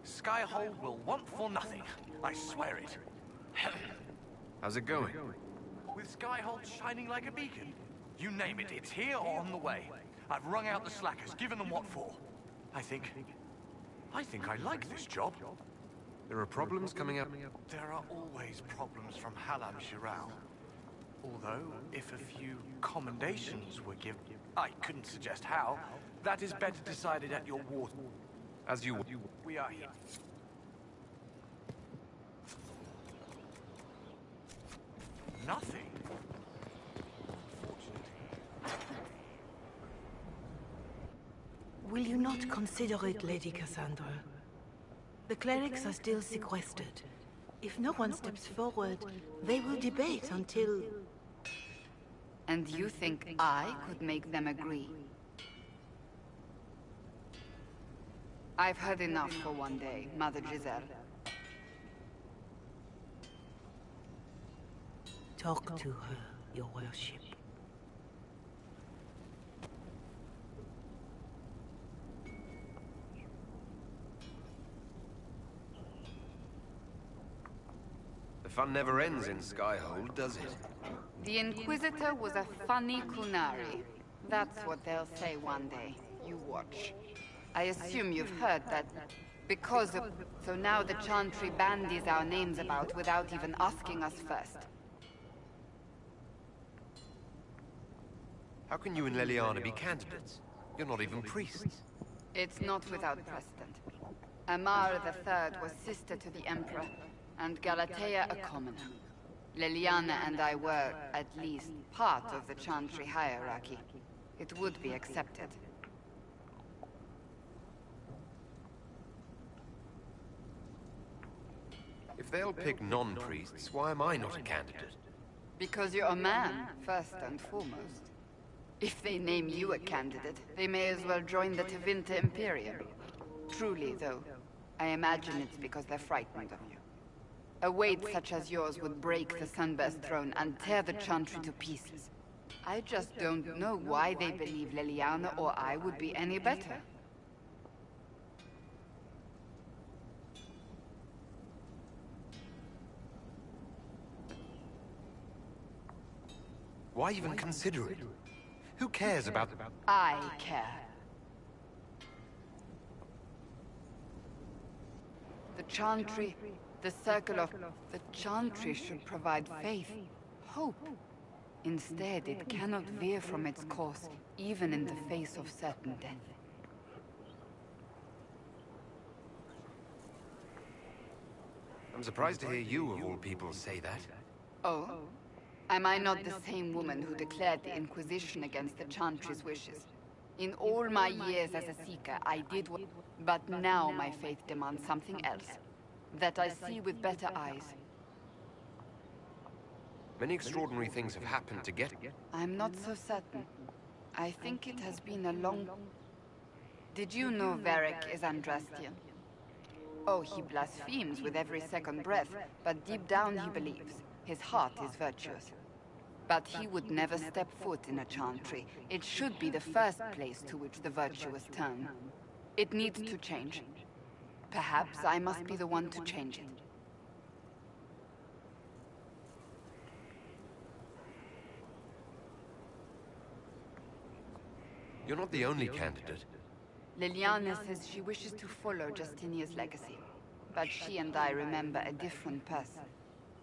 Speaker 15: Skyhold will want for nothing. I swear it.
Speaker 2: How's it going?
Speaker 15: With Skyhold shining like a beacon. You name it, it's here or on the way. I've wrung out the slackers, given them what for. I think I like this job.
Speaker 2: There are problems coming up.
Speaker 15: There are always problems from Halam Shiral. Although, if a few commendations were given, I couldn't suggest how. That is better decided at your war.
Speaker 2: As you...
Speaker 15: We are here. Nothing.
Speaker 6: Will you not consider it, Lady Cassandra? The clerics are still sequestered. If no one steps forward, they will debate until...
Speaker 16: And you think I could make them agree? I've heard enough for one day, Mother Giselle.
Speaker 6: Talk to her, your worship.
Speaker 2: The fun never ends in Skyhold, does it?
Speaker 16: The Inquisitor was a funny Kunari. That's what they'll say one day. You watch. I assume you've heard that because of... So now the Chantry bandies our names about without even asking us first.
Speaker 2: How can you and Leliana be candidates? You're not even priests.
Speaker 16: It's not without precedent. Amar III was sister to the Emperor, and Galatea a commoner. Leliana and I were, at least, part of the Chantry hierarchy. It would be accepted.
Speaker 2: If they'll pick non-priests, why am I not a candidate?
Speaker 16: Because you're a man, first and foremost. If they name you a candidate, they may as well join the Tevinter Imperium. Truly, though, I imagine it's because they're frightened of you. A weight such as yours would break the Sunburst throne and tear the Chantry to pieces. I just don't know why they believe Leliana or I would be any better.
Speaker 2: Why even consider it? Who cares about...
Speaker 16: I care. The Chantry, the Circle of... The Chantry should provide faith, hope. Instead, it cannot veer from its course, even in the face of certain death.
Speaker 2: I'm surprised to hear you, of all people, say that.
Speaker 16: Oh? Am I not the same woman who declared the Inquisition against the Chantry's wishes? In all my years as a Seeker, I did what... But now my faith demands something else. That I see with better eyes.
Speaker 2: Many extraordinary things have happened to get...
Speaker 16: I'm not so certain. I think it has been a long... Did you know Varric is Andrastian? Oh, he blasphemes with every second breath, but deep down he believes. His heart is virtuous. But he would never step foot in a Chantry. It should be the first place to which the virtuous turn. It needs to change. Perhaps I must be the one to change it.
Speaker 2: You're not the only candidate.
Speaker 16: Leliana says she wishes to follow Justinia's legacy. But she and I remember a different person.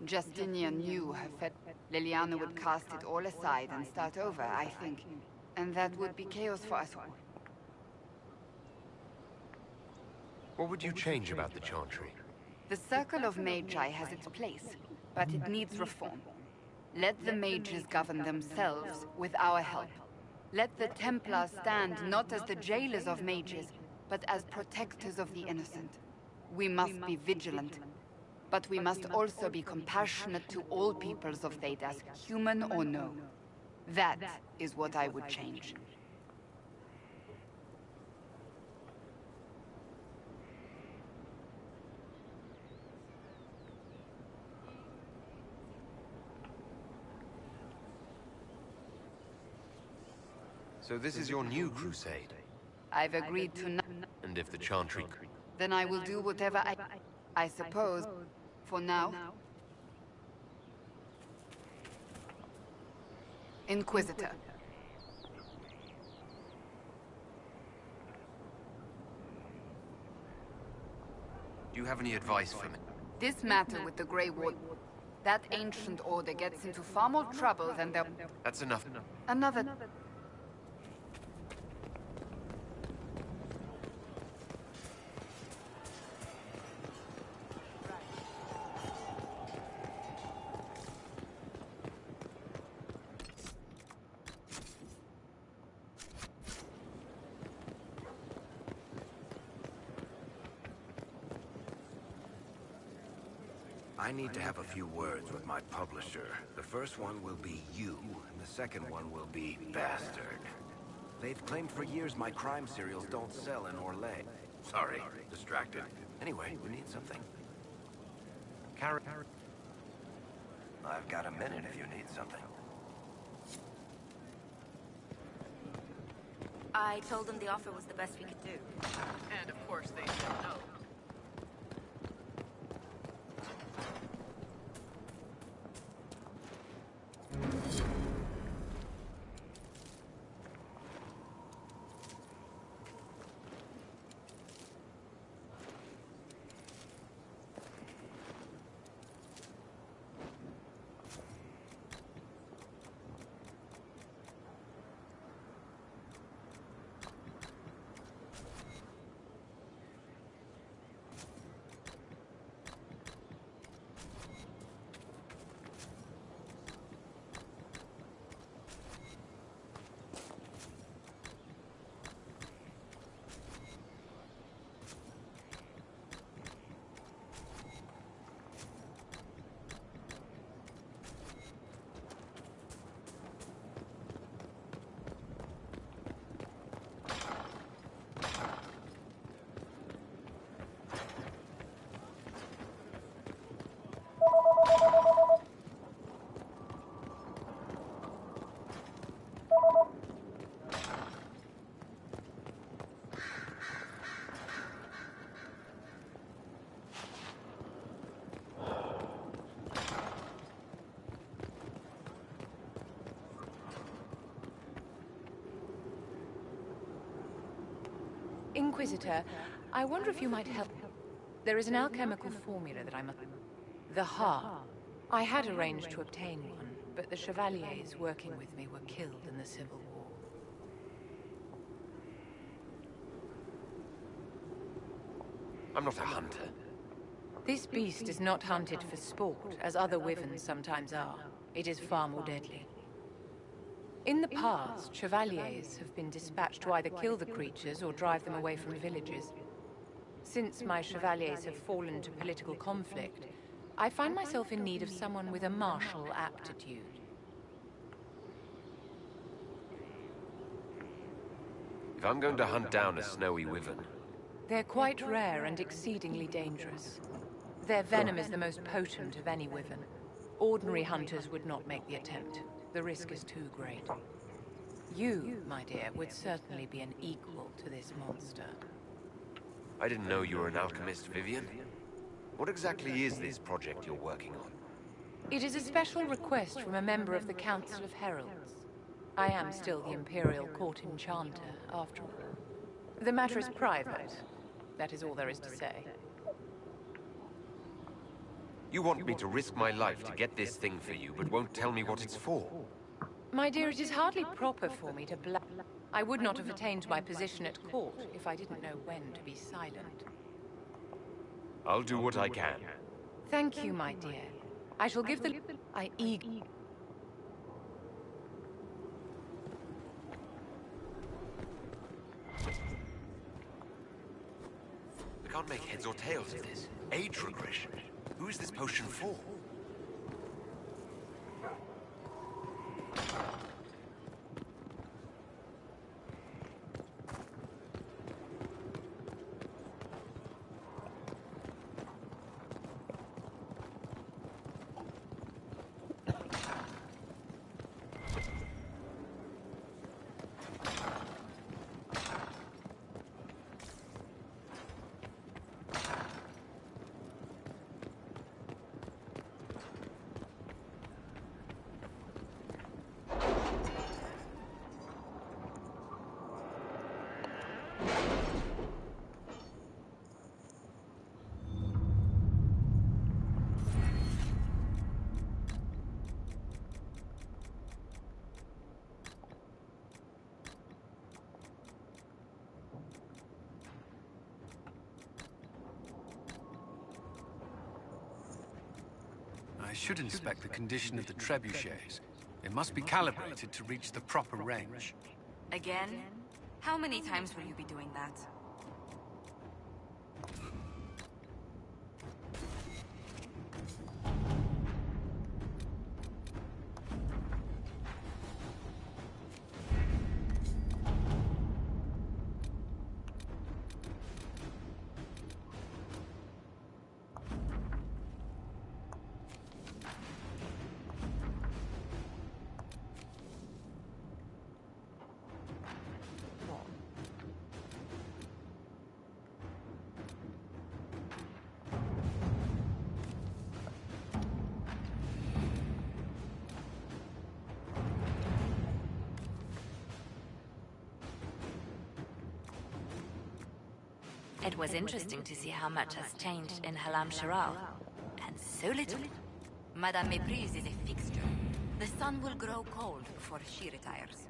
Speaker 16: Justinia knew her fate. Leliana would cast it all aside and start over, I think. And that would be chaos for us all.
Speaker 2: What would you change about the Chantry?
Speaker 16: The Circle of Magi has its place, but it needs reform. Let the mages govern themselves with our help. Let the Templars stand not as the jailers of mages, but as protectors of the innocent. We must be vigilant. But we must also be compassionate to all peoples of Thedas, human or no. That is what I would change.
Speaker 2: So this is your new crusade?
Speaker 16: I've agreed to
Speaker 2: And if the Chantry...
Speaker 16: Then I will do whatever I suppose, for now. Inquisitor.
Speaker 2: Do you have any advice for me?
Speaker 16: This matter with the Grey Ward, that ancient order gets into far more trouble than their...
Speaker 2: That's enough.
Speaker 16: Another...
Speaker 9: I need to have a few words with my publisher. The first one will be you, and the second one will be Bastard. They've claimed for years my crime serials don't sell in Orlais. Sorry, distracted. Anyway, you need something? I've got a minute if you need something.
Speaker 23: I told them the offer was the best we could do.
Speaker 8: And of course they said no. Inquisitor, I wonder if you might help. There is an alchemical formula that I must... The heart. I had arranged to obtain one, but the Chevaliers working with me were killed in the Civil War.
Speaker 2: I'm not a hunter.
Speaker 8: This beast is not hunted for sport, as other wyverns sometimes are. It is far more deadly. In the past, Chevaliers have been dispatched to either kill the creatures or drive them away from villages. Since my Chevaliers have fallen to political conflict, I find myself in need of someone with a martial aptitude.
Speaker 2: If I'm going to hunt down a snowy wyvern...
Speaker 8: They're quite rare and exceedingly dangerous. Their venom is the most potent of any wyvern. Ordinary hunters would not make the attempt. The risk is too great. You, my dear, would certainly be an equal to this monster.
Speaker 2: I didn't know you were an alchemist, Vivian. What exactly is this project you're working on?
Speaker 8: It is a special request from a member of the Council of Heralds. I am still the Imperial Court Enchanter, after all. The matter is private. That is all there is to say.
Speaker 2: You want me to risk my life to get this thing for you, but won't tell me what it's for?
Speaker 8: My dear, it is hardly proper for me to I would not have attained my position at court if I didn't know when to be silent.
Speaker 2: I'll do what I can.
Speaker 8: Thank you, my dear. I shall give the... I eagerly...
Speaker 2: I can't make heads or tails of this. Age regression. Who is this potion for?
Speaker 3: I should inspect the condition of the trebuchets. They must be calibrated to reach the proper range.
Speaker 23: Again? How many times will you be doing that? It was interesting to see how much has changed in Halam Sharal. And so little. Madame Méprise is a fixture. The sun will grow cold before she retires.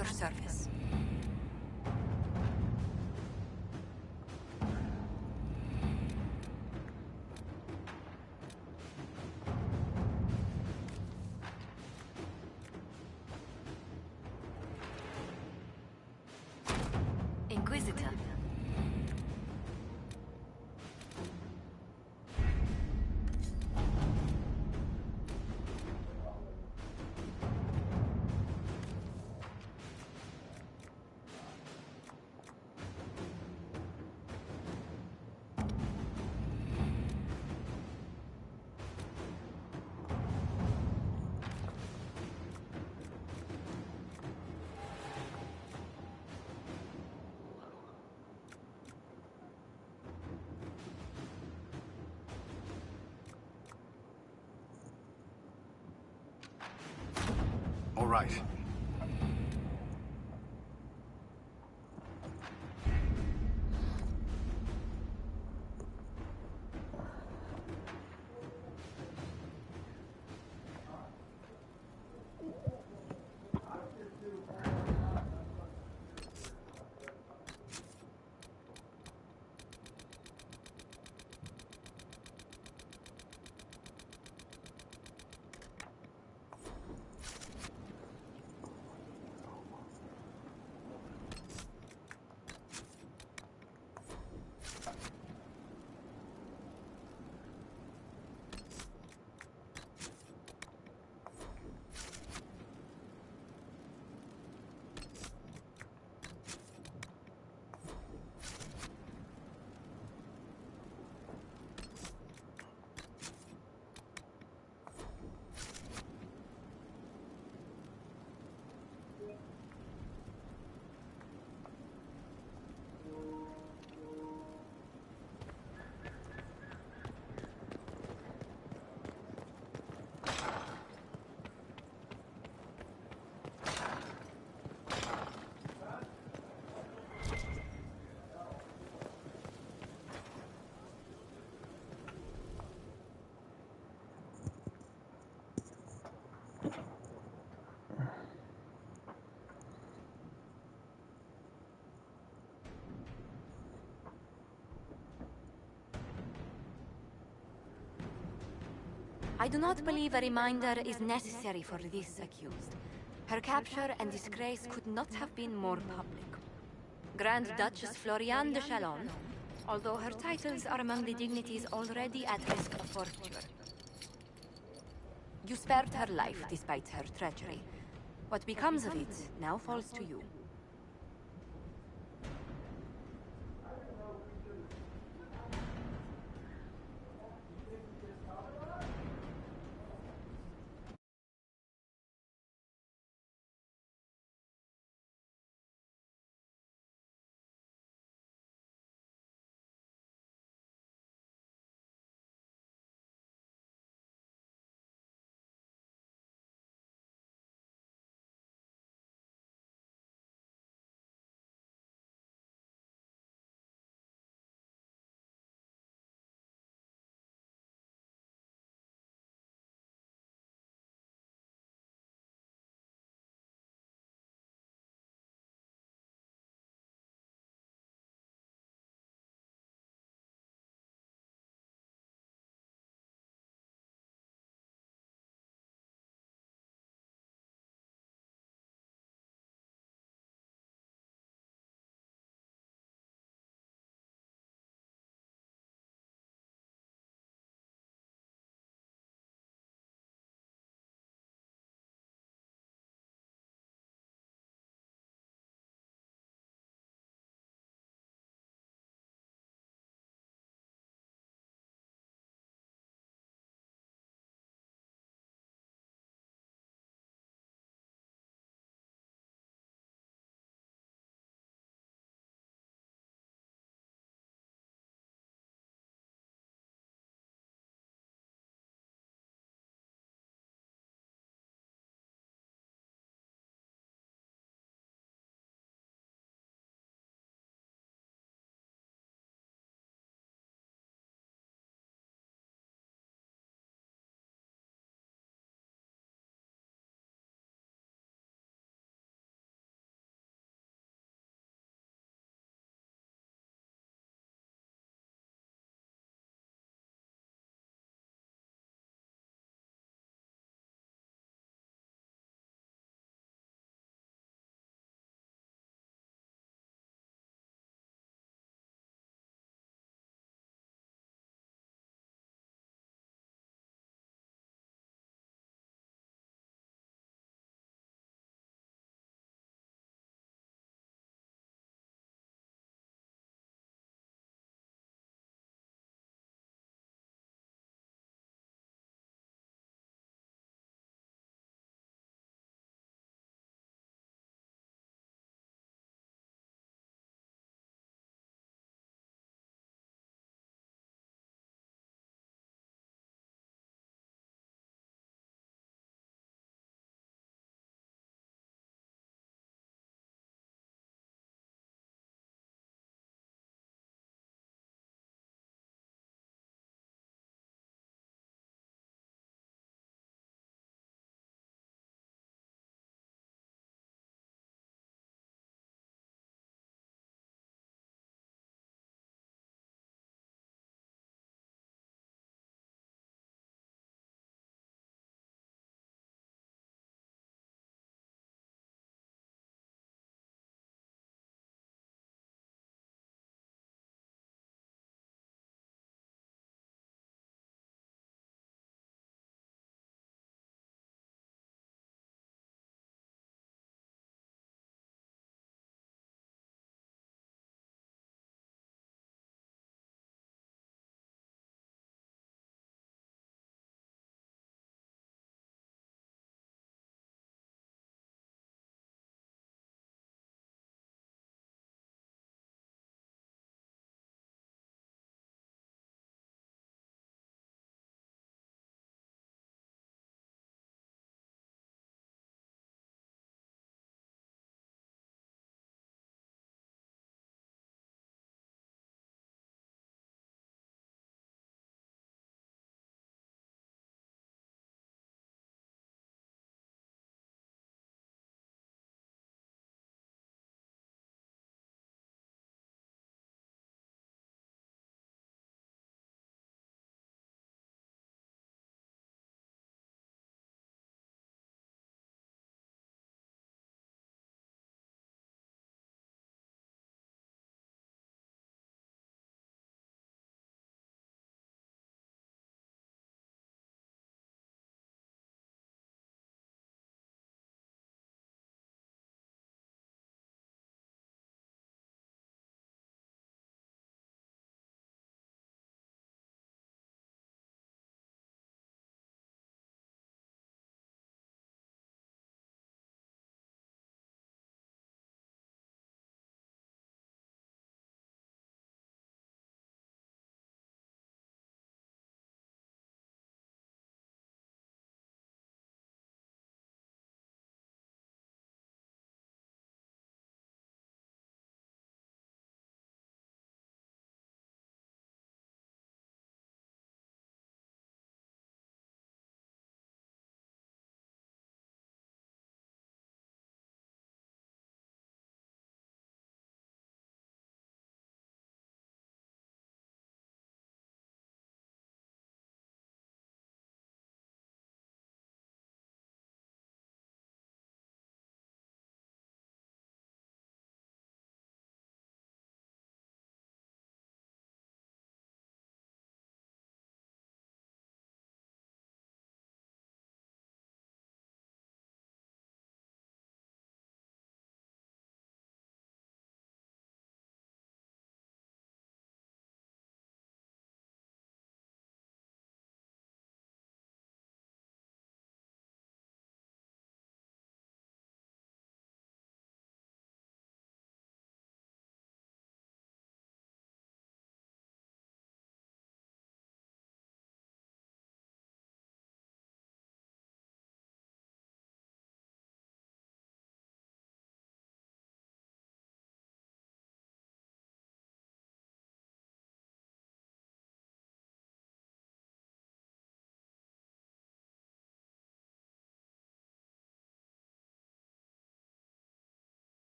Speaker 23: your service. Inquisitor.
Speaker 3: All right.
Speaker 23: I do not believe a reminder is necessary for this accused. Her capture and disgrace could not have been more public. Grand Duchess Floriane de Chalon, although her titles are among the dignities already at risk of forfeiture. You spared her life despite her treachery. What becomes of it now falls to you.